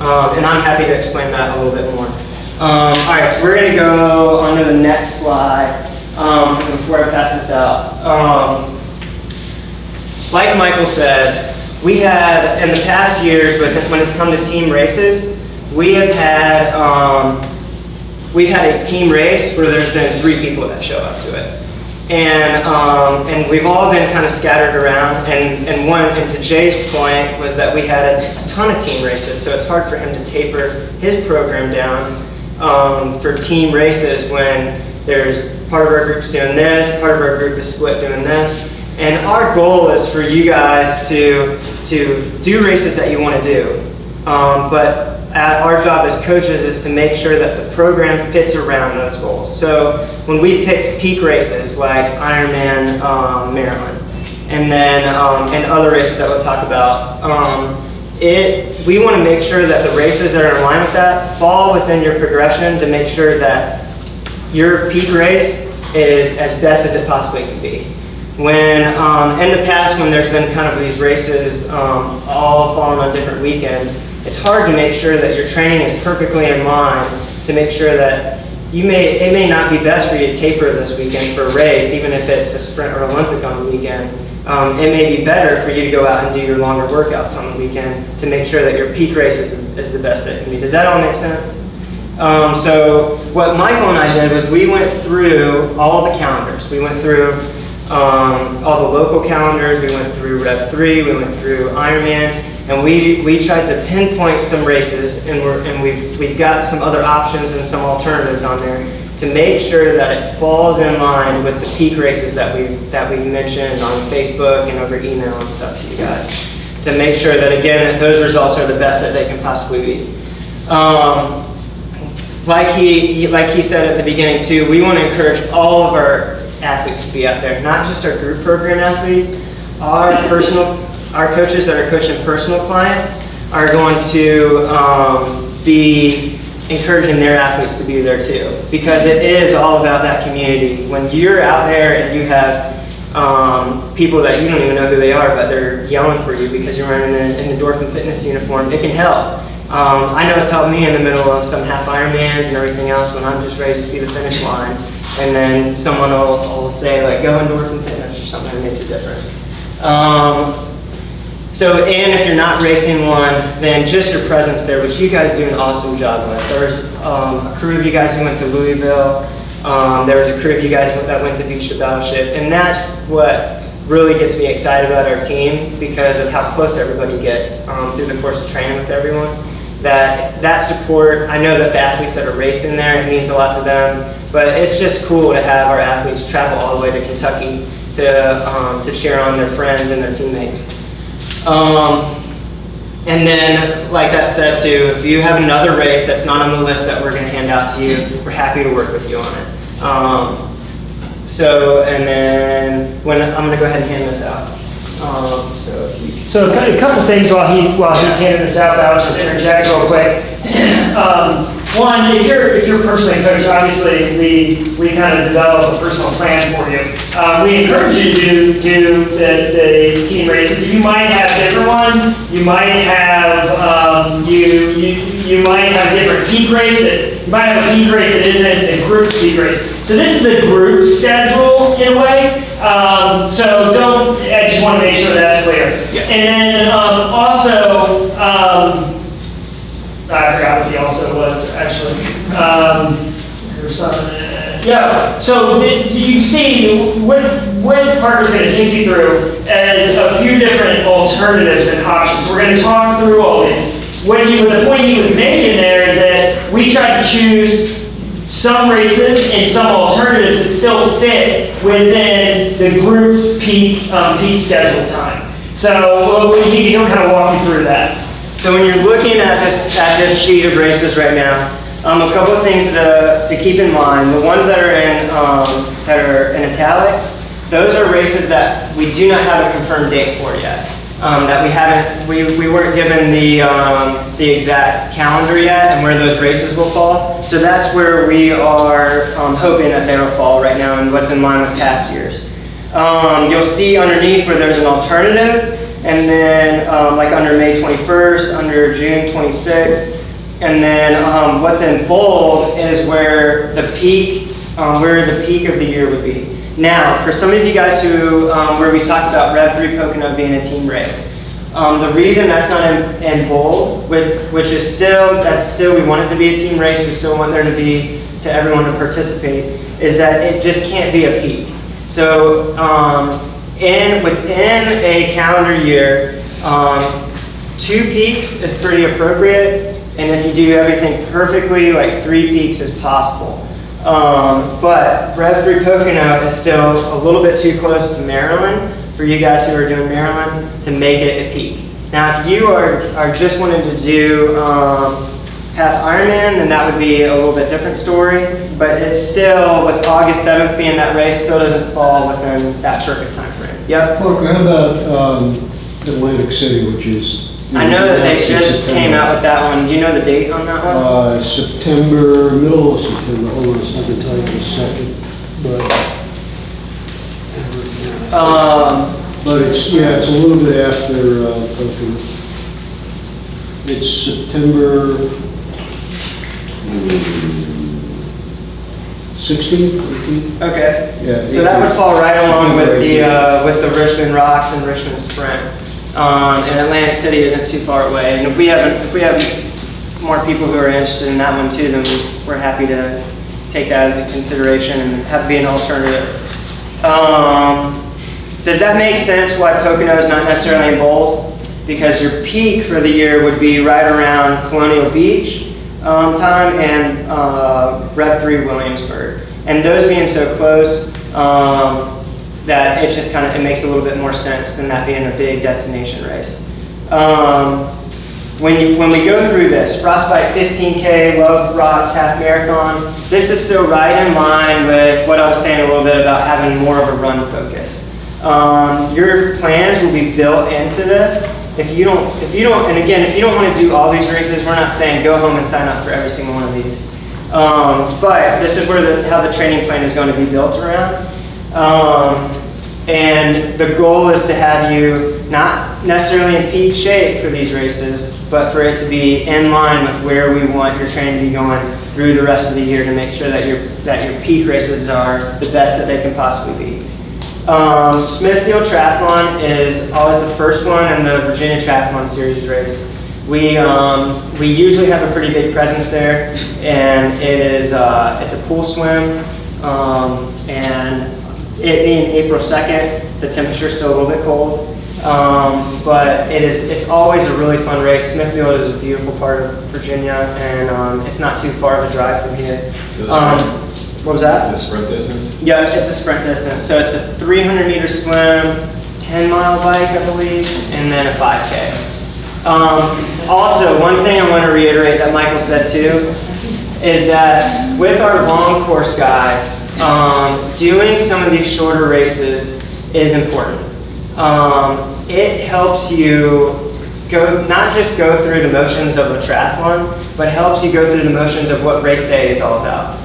And I'm happy to explain that a little bit more. All right, so we're going to go on to the next slide before I pass this out. Like Michael said, we had, in the past years, when it's come to team races, we've had a team race where there's been 3 people that show up to it. And we've all been kind of scattered around, and to Jay's point was that we had a ton of team races, so it's hard for him to taper his program down for team races when there's part of our group's doing this, part of our group is split doing this. And our goal is for you guys to do races that you want to do. But our job as coaches is to make sure that the program fits around those goals. So when we picked peak races like Ironman Maryland, and then and other races that we'll talk about, we want to make sure that the races that are in line with that fall within your progression to make sure that your peak race is as best as it possibly can be. When in the past, when there's been kind of these races all falling on different weekends, it's hard to make sure that your training is perfectly in line to make sure that it may not be best for you to taper this weekend for a race, even if it's a sprint or Olympic on the weekend. It may be better for you to go out and do your longer workouts on the weekend to make sure that your peak race is the best that it can be. Does that all make sense? So what Michael and I did was we went through all the calendars. We went through all the local calendars. We went through Rev 3, we went through Ironman, and we tried to pinpoint some races, and we've got some other options and some alternatives on there to make sure that it falls in line with the peak races that we've mentioned on Facebook and over email and stuff to you guys, to make sure that, again, that those results are the best that they can possibly be. Like he said at the beginning too, we want to encourage all of our athletes to be out there, not just our group program athletes. Our coaches that are coaching personal clients are going to be encouraging their athletes to be there too, because it is all about that community. When you're out there and you have people that you don't even know who they are, but they're yelling for you because you're wearing an Endorphin Fitness uniform, it can help. I know it's helped me in the middle of some half Ironmans and everything else when I'm just ready to see the finish line, and then someone will say like, go Endorphin Fitness or something, that makes a difference. So, and if you're not racing one, then just your presence there, which you guys do an awesome job with. There was a crew of you guys who went to Louisville. There was a crew of you guys that went to Beach to Battleship, and that's what really gets me excited about our team, because of how close everybody gets through the course of training with everyone. That support, I know that the athletes that are racing there, it means a lot to them, but it's just cool to have our athletes travel all the way to Kentucky to cheer on their friends and their teammates. And then, like that said too, if you have another race that's not on the list that we're going to hand out to you, we're happy to work with you on it. And then I'm going to go ahead and hand this out. So a couple things while he's handing this out, I'll just interject real quick. One, if you're personally coached, obviously we kind of develop a personal plan for you. We encourage you to do the team races, but you might have different ones. You might have you might have different peak races. You might have a peak race that isn't a group peak race. So this is the group schedule in a way. So I just want to make sure that's clear. Yeah. And then also, I forgot what the also was actually. There's something. Yeah. So you see what Parker's going to take you through as a few different alternatives and options. We're going to talk through all these. The point he was making there is that we tried to choose some races and some alternatives that still fit within the group's peak schedule time. So he'll kind of walk you through that. So when you're looking at this sheet of races right now, a couple of things to keep in mind. The ones that are in italics, those are races that we do not have a confirmed date for yet. We weren't given the exact calendar yet and where those races will fall. So that's where we are hoping that they will fall right now and what's in line with past years. You'll see underneath where there's an alternative, and then like under May 21st, under June 26th, and then what's in bold is where the peak of the year would be. Now, for some of you guys where we talked about Rev 3 Pocono being a team race, the reason that's not in bold, which is still we want it to be a team race, we still want there to be everyone to participate, is that it just can't be a peak. So within a calendar year, 2 peaks is pretty appropriate, and if you do everything perfectly, like 3 peaks is possible. But Rev 3 Pocono is still a little bit too close to Maryland for you guys who are doing Maryland to make it a peak. Now, if you are just wanting to do half Ironman, then that would be a little bit different story. But it's still, with August 7th being that race, still doesn't fall within that perfect time frame. Yep. Parker, how about Atlantic City, which is... I know that they just came out with that one. Do you know the date on that one? Middle of September. Hold on, I can tell you in a second. But it's a little bit after Pocono. It's September 16th, 18th. Okay. Yeah. So that would fall right along with the Richmond Rocks and Richmond Sprint. And Atlantic City isn't too far away. And if we have more people who are interested in that one too, then we're happy to take that as a consideration and have it be an alternative. does that make sense why Pocono is not necessarily in bold? Because your peak for the year would be right around Colonial Beach time and Rev 3 Williamsburg. And those being so close, that it just it makes a little bit more sense than that being a big destination race. When we go through this, Frostbite 15K, Love Rocks Half Marathon, this is still right in line with what I was saying a little bit about having more of a run focus. Your plans will be built into this. If you don't, and again, if you don't want to do all these races, we're not saying go home and sign up for every single one of these. But this is where how the training plan is going to be built around. And the goal is to have you not necessarily in peak shape for these races, but for it to be in line with where we want your training to be going through the rest of the year to make sure that your peak races are the best that they can possibly be. Smithfield Triathlon is always the first one in the Virginia Triathlon Series race. We usually have a pretty big presence there, and it's a pool swim, and it being April 2nd, the temperature is still a little bit cold, but it's always a really fun race. Smithfield is a beautiful part of Virginia, and it's not too far of a drive from here. What was that? The sprint distance? Yeah, it's a sprint distance. So it's a 300-meter swim, 10-mile bike, I believe, and then a 5K. Also, one thing I want to reiterate that Michael said too is that with our long course guys, doing some of these shorter races is important. It helps you not just go through the motions of a triathlon, but helps you go through the motions of what race day is all about.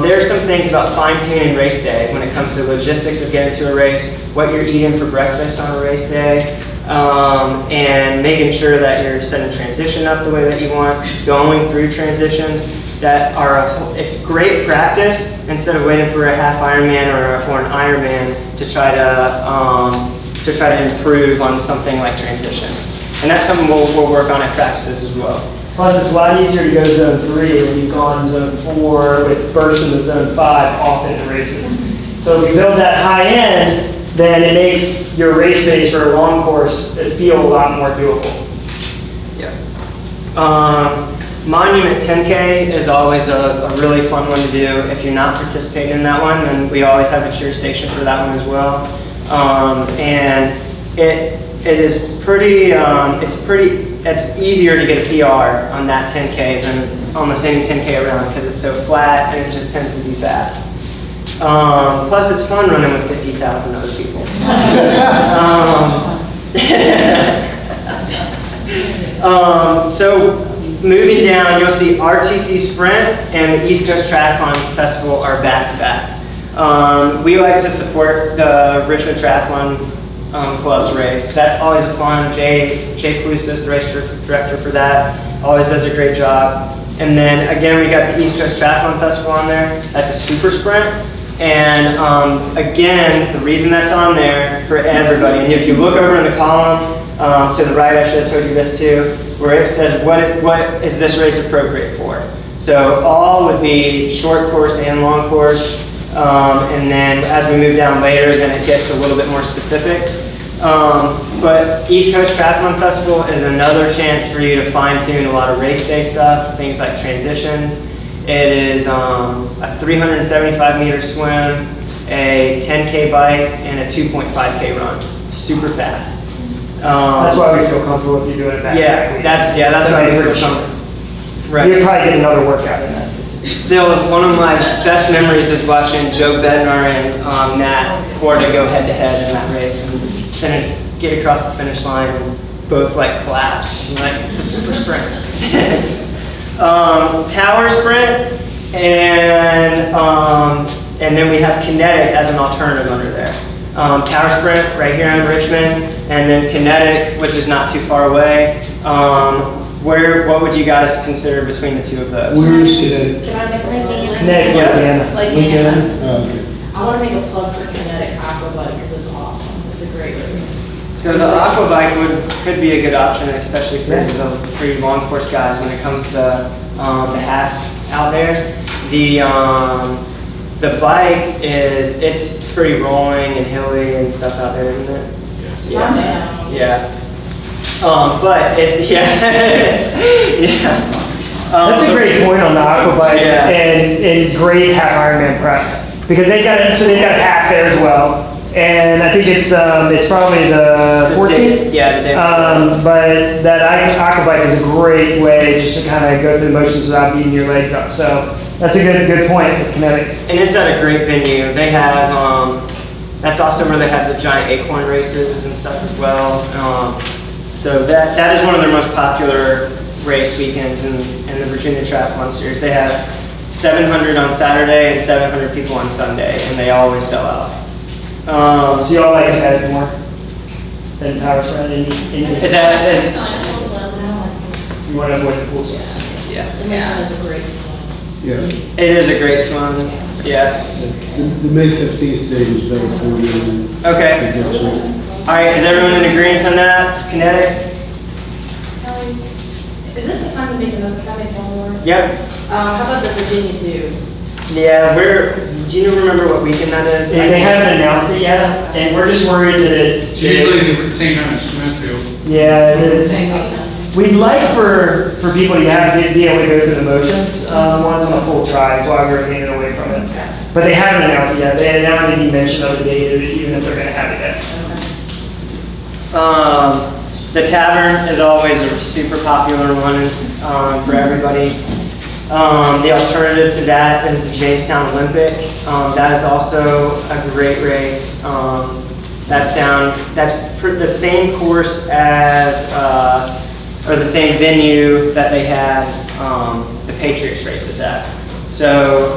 There are some things about fine-tuning race day when it comes to logistics of getting to a race, what you're eating for breakfast on a race day, and making sure that you're setting transition up the way that you want, going through transitions it's great practice instead of waiting for a half Ironman or an Ironman to try to improve on something like transitions. And that's something we'll work on at practices as well. Plus, it's a lot easier to go zone 3 when you've gone zone 4 with bursts into zone 5 often in races. So if you build that high end, then it makes your race pace for a long course feel a lot more doable. Yeah. Monument 10K is always a really fun one to do. If you're not participating in that one, then we always have a cheer station for that one as well. And it is pretty, it's easier to get a PR on that 10K than almost any 10K around because it's so flat and it just tends to be fast. Plus it's fun running with 50,000 other people. So moving down, you'll see RTC Sprint and the East Coast Triathlon Festival are back to back. We like to support the Richmond Triathlon Club's race. That's always a fun. Jay Palusa is the race director for that. Always does a great job. And then again, we got the East Coast Triathlon Festival on there. That's a super sprint. And again, the reason that's on there for everybody, and if you look over in the column to the right, I should have told you this too, where it says what is this race appropriate for. So all would be short course and long course. And then as we move down later, then it gets a little bit more specific. But East Coast Triathlon Festival is another chance for you to fine tune a lot of race day stuff, things like transitions. It is a 375 meter swim, a 10K bike, and a 2.5K run. Super fast. That's why we feel comfortable with you doing it back. Yeah, that's why we feel comfortable. Right. You'd probably get another workout in that. Still, one of my best memories is watching Joe Bednar and Matt Porta go head to head in that race and get across the finish line and both like collapse. Like, it's a super sprint. Power sprint and then we have kinetic as an alternative under there. Power sprint right here in Richmond, and then kinetic, which is not too far away. What would you guys consider between the two of those? Where is Kinetic? Can I make a plug? Kinetic's Yeah. Indiana. Like Indiana? Oh, okay. I want to make a plug for Kinetic Aqua Bike because it's awesome. It's a great race. So the aqua bike could be a good option, especially for your long course guys when it comes to the half out there. The bike it's pretty rolling and hilly and stuff out there, isn't it? Sundown. Yeah. But it's, yeah. Yeah. That's a great point on the aquabike Yeah. and great half Ironman prep because they've got a half there as well, and I think it's probably the 14th. Yeah, the day before. But that aquabike is a great way just to kind of go through the motions without beating your legs up. So that's a good point with Kinetic. And it's at a great venue. They have, that's also where they have the giant acorn races and stuff as well. So that is one of their most popular race weekends in the Virginia Triathlon Series. They have 700 on Saturday and 700 people on Sunday, and they always sell out. So you all like Kinetic more than Power Spread? Is that, You want to avoid the pool stuff? yeah. The man is a great song. Yeah. It is a great swim. Yeah. The May 15th date is better for you than Okay. the next one. All right, is everyone in agreement on that? Kinetic? Is this the time to make another, can I make one more? Yep. How about the Virginia Dew? Yeah, do you remember what weekend that is? They haven't announced it yet, and we're just worried that It's usually the same time as Smithfield. yeah, it's, Same weekend. we'd like for people to be able to go through the motions once on a full try, is why we're getting away from it. Okay. But they haven't announced it yet. They haven't even mentioned of the date, even if they're going to have it yet. The Tavern is always a super popular one for everybody. The alternative to that is the Jamestown Olympic. That is also a great race. That's the same course as, or the same venue that they had the Patriots races at. So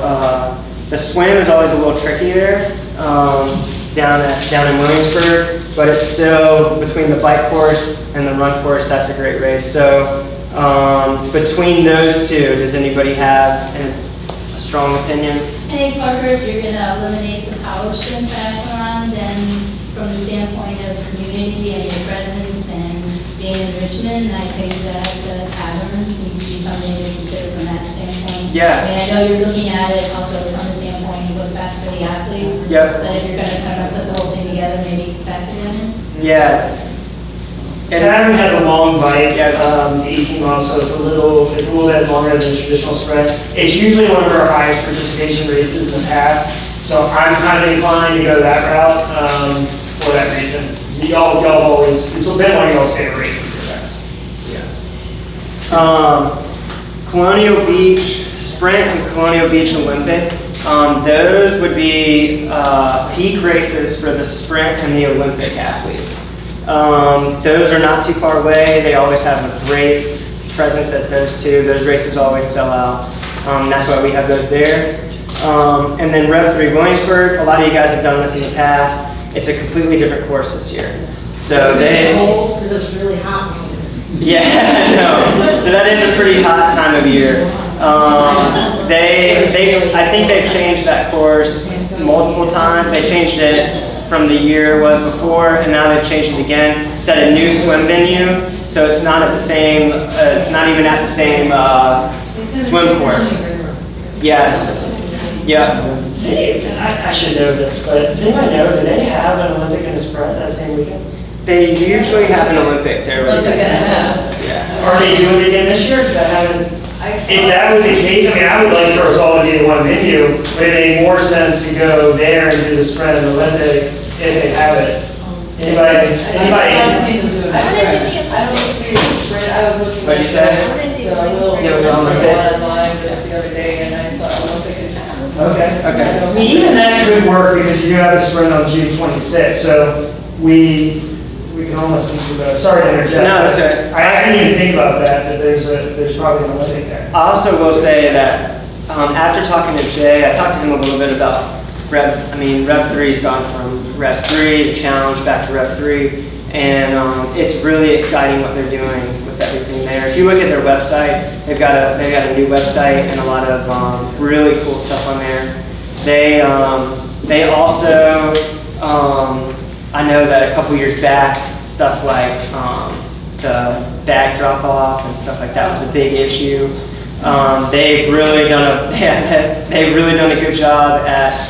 the swim is always a little tricky there down in Williamsburg, but it's still between the bike course and the run course. That's a great race. So between those two, does anybody have a strong opinion? I think, Parker, if you're gonna eliminate the power swim triathlon, then from the standpoint of community and your presence and being in Richmond, I think that the Tavern needs to be something to consider from that standpoint. Yeah. I mean, I know you're looking at it also from the standpoint, it goes back for the athlete. Yep. But if you're gonna kind of put the whole thing together, maybe factor that in. Yeah. Tavern has a long bike, 18 miles, so it's a little bit longer than the traditional spread. It's usually one of our highest participation races in the past, so I'm kind of inclined to go that route for that reason. Y'all always, it's been one of y'all's favorite races for us. Colonial Beach Sprint and Colonial Beach Olympic. Those would be peak races for the sprint and the Olympic athletes. Those are not too far away. They always have a great presence at those two. Those races always sell out. That's why we have those there. And then Rev 3 Williamsburg, a lot of you guys have done this in the past. It's a completely different course this year. So they, Cold, because it's really hot. yeah, no. So that is a pretty hot time of year. I think they've changed that course multiple times. They changed it from the year it was before, and now they've changed it again. It's at a new swim venue, so it's not at the same. It's not even at the same swim course. Yes. Yeah. See, I should know this, but does anybody know, do they have an Olympic and a sprint that same weekend? They usually have an Olympic there. Yeah. Are they doing it again this year? Because I haven't. If that was the case, I mean, I would like for us all to be in one venue, but it made more sense to go there and do the sprint and Olympic if they have it. Anybody? I don't know if you're sprint, I was looking. What'd you say? The little Yeah, the Olympic. line just the other day, and I saw Olympic and Okay. Okay. I mean, even that could work because you do have a sprint on June 26th, so we can almost, sorry to interject. No, it's okay. I didn't even think about that there's probably an Olympic there. I also will say that after talking to Jay, I talked to him a little bit about Rev 3's gone from Rev 3 to Challenge back to Rev 3, and it's really exciting what they're doing with everything there. If you look at their website, they've got a new website and a lot of really cool stuff on there. They also, I know that a couple years back, stuff like the bag drop off and stuff like that was a big issue. They've really done a good job at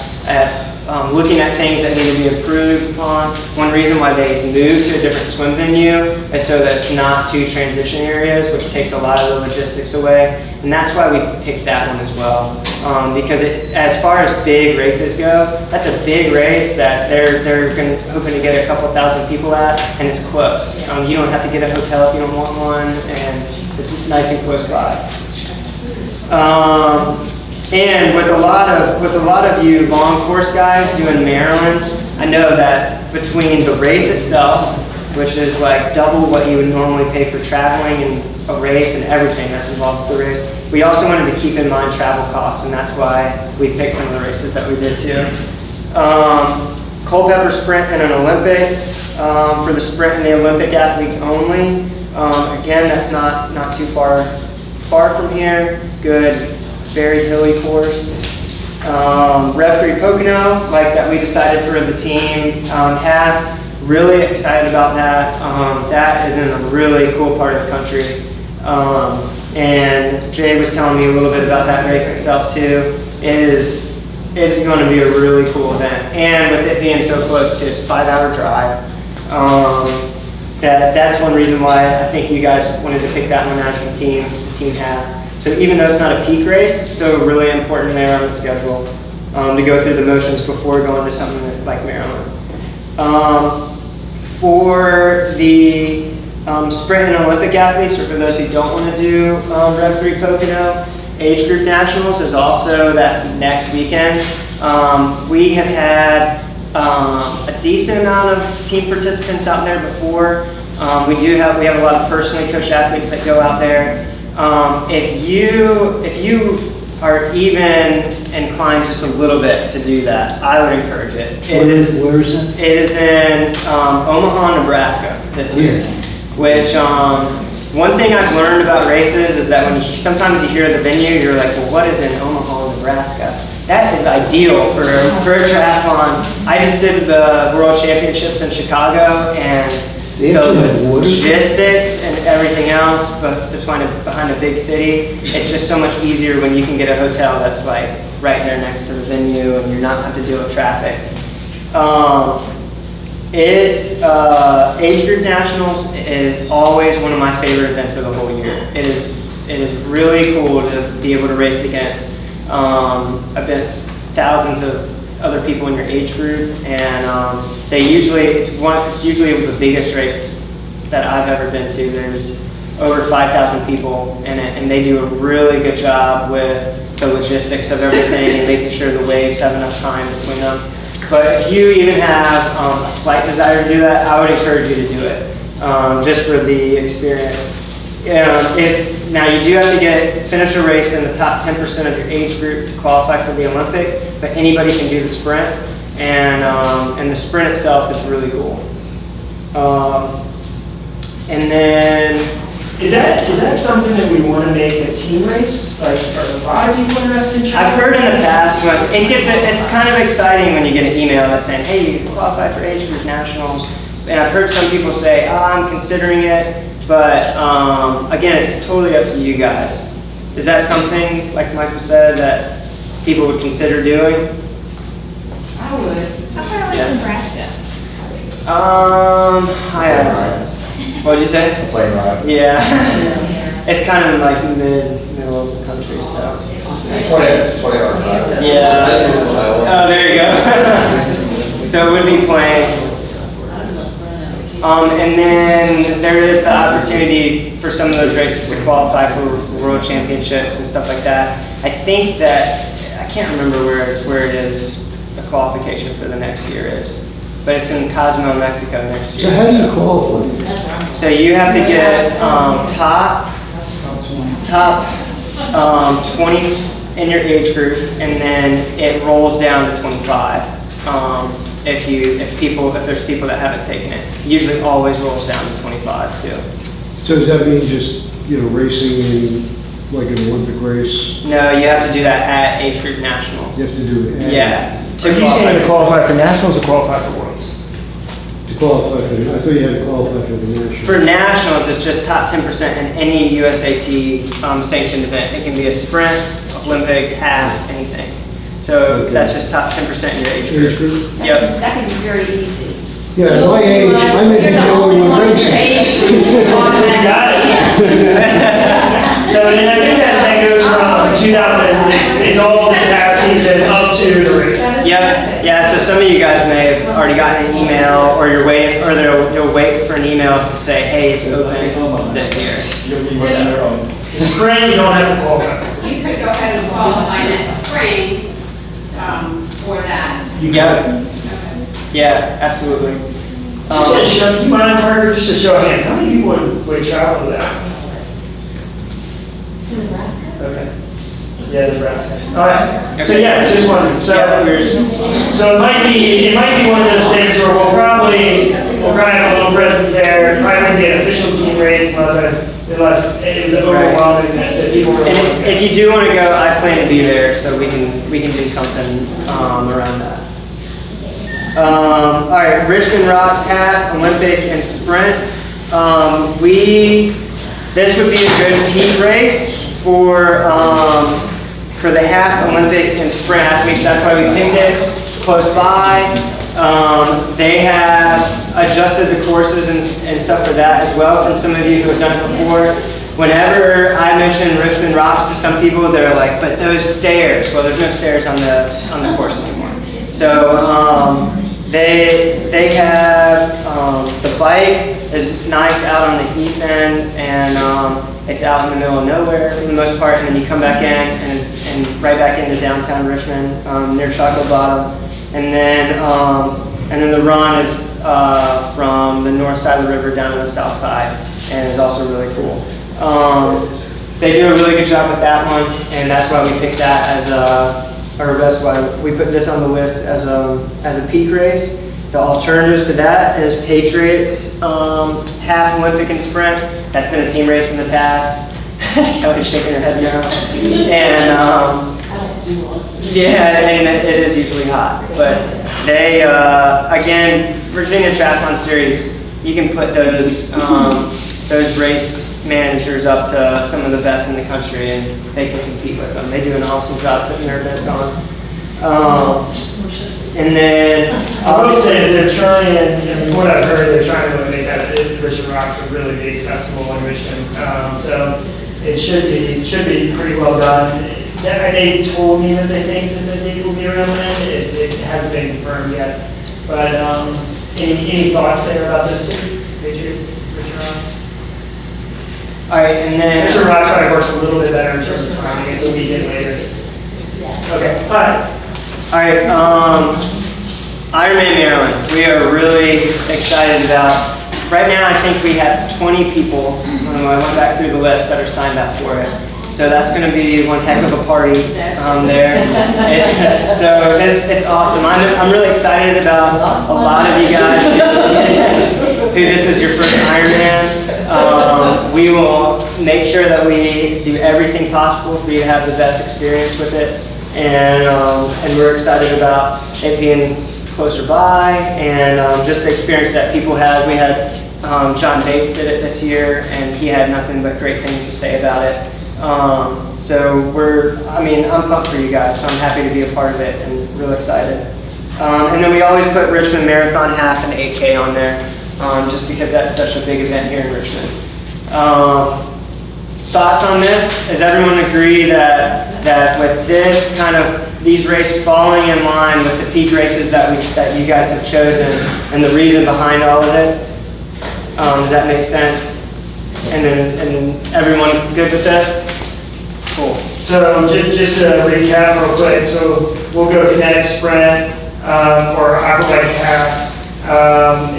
looking at things that need to be improved upon. One reason why they moved to a different swim venue is so that it's not two transition areas, which takes a lot of the logistics away. And that's why we picked that one as well. Because as far as big races go, that's a big race that they're hoping to get a couple thousand people at, and it's close. You don't have to get a hotel if you don't want one, and it's nice and close by. And with a lot of you long course guys doing Maryland, I know that between the race itself, which is like double what you would normally pay for traveling and a race and everything that's involved with the race, we also wanted to keep in mind travel costs, and that's why we picked some of the races that we did too. Culpeper Sprint and an Olympic for the sprint and the Olympic athletes only. Again, that's not too far from here. Good. Very hilly course. Rev 3 Pocono, like that we decided for the team, have really excited about that. That is in a really cool part of the country. And Jay was telling me a little bit about that race itself too. It's going to be a really cool event. And with it being so close to, it's a 5-hour drive. That's one reason why I think you guys wanted to pick that one as the team had. So even though it's not a peak race, it's still really important there on the schedule to go through the motions before going to something like Maryland. For the sprint and Olympic athletes, or for those who don't want to do Rev 3 Pocono, Age Group Nationals is also that next weekend. We have had a decent amount of team participants out there before. We have a lot of personally coached athletes that go out there. If you are even inclined just a little bit to do that, I would encourage it. Where is it? It is in Omaha, Nebraska this year. Which one thing I've learned about races is that when sometimes you hear the venue, you're like, well, what is in Omaha, Nebraska? That is ideal for a triathlon. I just did the World Championships in Chicago, and the logistics and everything else, but behind a big city, it's just so much easier when you can get a hotel that's like right there next to the venue, and you're not have to deal with traffic. Age Group Nationals is always one of my favorite events of the whole year. It is really cool to be able to race against thousands of other people in your age group, and it's usually the biggest race that I've ever been to. There's over 5,000 people in it, and they do a really good job with the logistics of everything and making sure the waves have enough time between them. But if you even have a slight desire to do that, I would encourage you to do it, just for the experience. Now you do have to finish a race in the top 10% of your age group to qualify for the Olympic, but anybody can do the sprint, and the sprint itself is really cool. And then, Is that something that we want to make a team race? Like, are a lot of people interested in I've heard in the past when it's kind of exciting when you get an email that's saying, hey, you qualified for Age Group Nationals. And I've heard some people say, I'm considering it, but again, it's totally up to you guys. Is that something, like Michael said, that people would consider doing? I would. How far away from Nebraska? What'd you say? Plane ride. Yeah. It's kind of like middle of the country, so. 20-hour drive. Yeah. Oh, there you go. So it would be playing. And then there is the opportunity for some of those races to qualify for world championships and stuff like that. I think that, I can't remember where it is, the qualification for the next year is, but it's in Cozumel, Mexico next year. So how do you qualify? So you have to get top 20 in your age group, and then it rolls down to 25. If there's people that haven't taken it, it usually always rolls down to 25 too. So does that mean just, racing in like an Olympic race? No, you have to do that at Age Group Nationals. You have to do it. Yeah. Are you saying to qualify for nationals or qualify for worlds? To qualify for, I thought you had to qualify for the national. For nationals, it's just top 10% in any USAT sanctioned event. It can be a sprint, Olympic, half, anything. So So Okay. that's just top 10% in your age Age group. group? Yep. That can be very easy. Yeah, at my age, I may be You're the only one racing. Got it. So, and I think that goes from 2000, it's all this past season up to the race. Yep. Yeah. So some of you guys may have already gotten an email, or you're waiting, or they'll wait for an email to say, "Hey, it's open this year." The spring, you don't have to qualify. You could go ahead and qualify next spring, for that. Yeah. Yeah. Absolutely. Just a show, do you mind, Parker, just a show of hands, how many people would travel to that? To Nebraska? Okay. Yeah, Nebraska. All right. So yeah, just wondering. So it might be one of those things where we'll probably have a little presence there. Probably won't be an official team race unless it was overwhelming that people were. And if you do want to go, I plan to be there, so we can do something around that. All right, Richmond Rocks half, Olympic, and sprint. This would be a good peak race for the half, Olympic, and sprint athletes. That's why we picked it. It's close by. They have adjusted the courses and stuff for that as well from some of you who have done it before. Whenever I mention Richmond Rocks to some people, they're like, "But those stairs." Well, there's no stairs on the course anymore. So they have the bike is nice out on the east end, and it's out in the middle of nowhere for the most part. And then you come back in and right back into downtown Richmond near Chocolate Bottom, and then the run is from the north side of the river down to the south side, and is also really cool. They do a really good job with that one, and that's why we picked that as or that's why we put this on the list as a peak race. The alternatives to that is Patriots half, Olympic, and sprint. That's been a team race in the past. Kelly's shaking her head now. And yeah, and it is usually hot. But they again, Virginia Triathlon Series, you can put those race managers up to some of the best in the country, and they can compete with them. They do an awesome job putting their events on. And then I will say that they're trying, and from what I've heard, they're trying to make that Richmond Rocks a really big festival in Richmond. So it should be pretty well done. They told me that they think that the date will be around then. It hasn't been confirmed yet. But any thoughts there about those two? Patriots, Richmond Rocks? all right, and then Richmond Rocks probably works a little bit better in terms of timing. It's a weekend later. Okay, all right. all right, Ironman Maryland. We are really excited about. Right now, I think we have 20 people. I went back through the list that are signed up for it. So that's going to be one heck of a party there. It's awesome. I'm really excited about a lot of you guys who this is your first Ironman. We will make sure that we do everything possible for you to have the best experience with it. And we're excited about it being closer by, and just the experience that people had. We had John Bates did it this year, and he had nothing but great things to say about it. So I'm pumped for you guys, so I'm happy to be a part of it and real excited. And then we always put Richmond Marathon half and 8K on there, just because that's such a big event here in Richmond. Thoughts on this? Does everyone agree that with this kind of these races falling in line with the peak races that you guys have chosen and the reason behind all of it? Does that make sense? And everyone good with this? Cool. So just to recap real quick, so we'll go kinetic sprint or aquabike half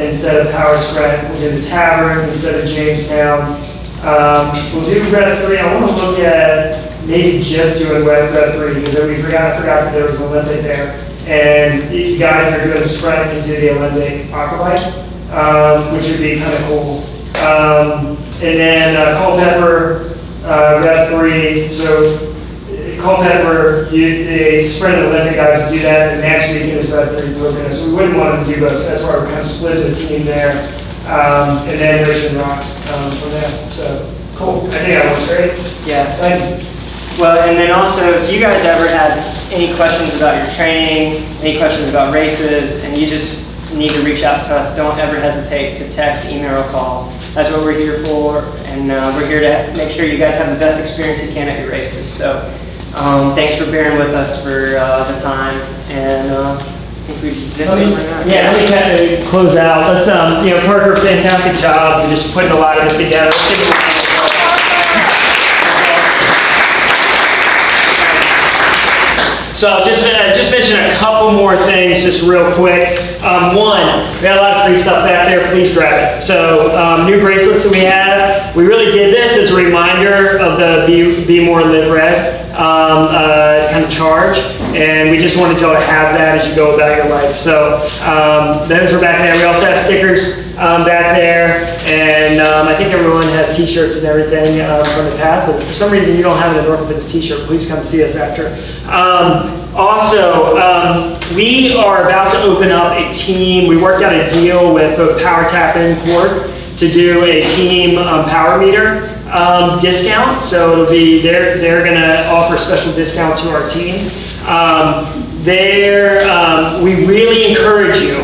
instead of power sprint. We'll do the Tavern instead of Jamestown. We'll do Red 3. I want to look at maybe just doing Red 3 because I forgot that there was an Olympic there. And you guys that are doing the sprint can do the Olympic aquabike, which would be kind of cool. And then Culpeper, Red 3. So Culpeper, the sprint and Olympic guys do that. The next weekend is Red 3 broken. So we wouldn't want to do both. So that's why we're kind of split the team there. And then Richmond Rocks from there. So cool. I think that works great. Yeah. Exciting. Well, and then also, if you guys ever have any questions about your training, any questions about races, and you just need to reach out to us, don't ever hesitate to text, email, or call. That's what we're here for, and we're here to make sure you guys have the best experience you can at your races. So thanks for bearing with us for the time, and I think we've missed it right now. Yeah, let me kind of close out. Let's, Parker, fantastic job. You're just putting a lot of this together. Let's give him a round of applause. So I'll just mention a couple more things just real quick. One, we had a lot of free stuff back there. Please grab it. So new bracelets that we have. We really did this as a reminder of the Be More Live Red kind of charge. And we just wanted y'all to have that as you go about your life. So those are back there. We also have stickers back there. And I think everyone has t-shirts and everything from the past. But if for some reason you don't have an Endorphin Fitness t-shirt, please come see us after. Also, we are about to open up a team. We worked out a deal with both Power Tap and Court to do a team power meter discount. So it'll be they're going to offer a special discount to our team. We really encourage you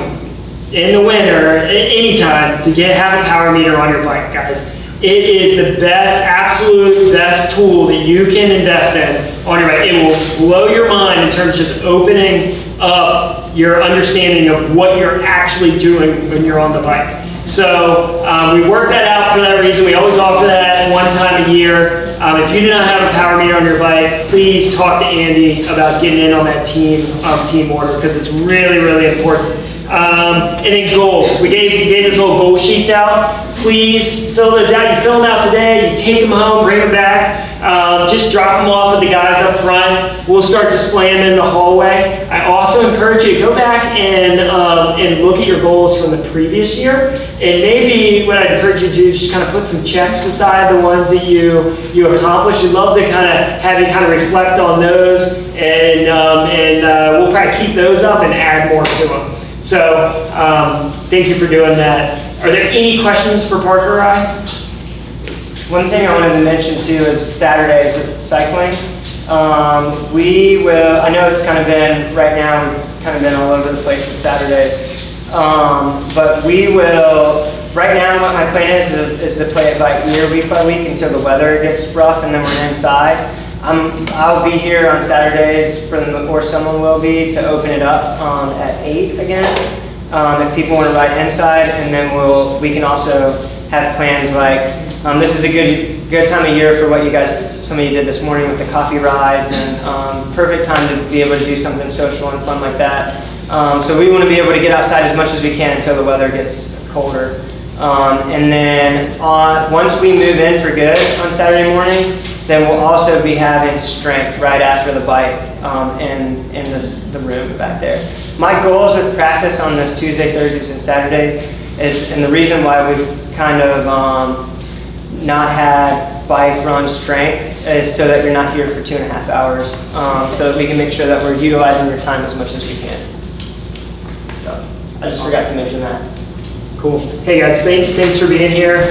in the winter, anytime, to have a power meter on your bike, guys. It is the best, absolute best tool that you can invest in on your bike. It will blow your mind in terms of just opening up your understanding of what you're actually doing when you're on the bike. So we worked that out for that reason. We always offer that one time a year. If you do not have a power meter on your bike, please talk to Andy about getting in on that team order, because it's really, really important. And then goals. We gave those little goal sheets out. Please fill those out. You fill them out today. You take them home, bring them back. Just drop them off with the guys up front. We'll start displaying them in the hallway. I also encourage you to go back and look at your goals from the previous year. And maybe what I'd encourage you to do is just kind of put some checks beside the ones that you accomplished. We'd love to kind of have you kind of reflect on those, and we'll probably keep those up and add more to them. So thank you for doing that. Are there any questions for Parker or I? One thing I wanted to mention too is Saturdays with cycling. I know it's kind of been, right now, we've kind of been all over the place with Saturdays. But we will, right now what my plan is to play it by ear week by week until the weather gets rough and then we're inside. I'll be here on Saturdays, or someone will be, to open it up at 8 again. If people want to ride inside, and then we can also have plans like, this is a good time of year for what some of you did this morning with the coffee rides, and perfect time to be able to do something social and fun like that. So we want to be able to get outside as much as we can until the weather gets colder. And then once we move in for good on Saturday mornings, then we'll also be having strength right after the bike in the room back there. My goals with practice on those Tuesday, Thursdays, and Saturdays and the reason why we've kind of not had bike run strength is so that you're not here for 2.5 hours, so that we can make sure that we're utilizing your time as much as we can. So I just forgot to mention that. Cool. Hey guys, thanks for being here.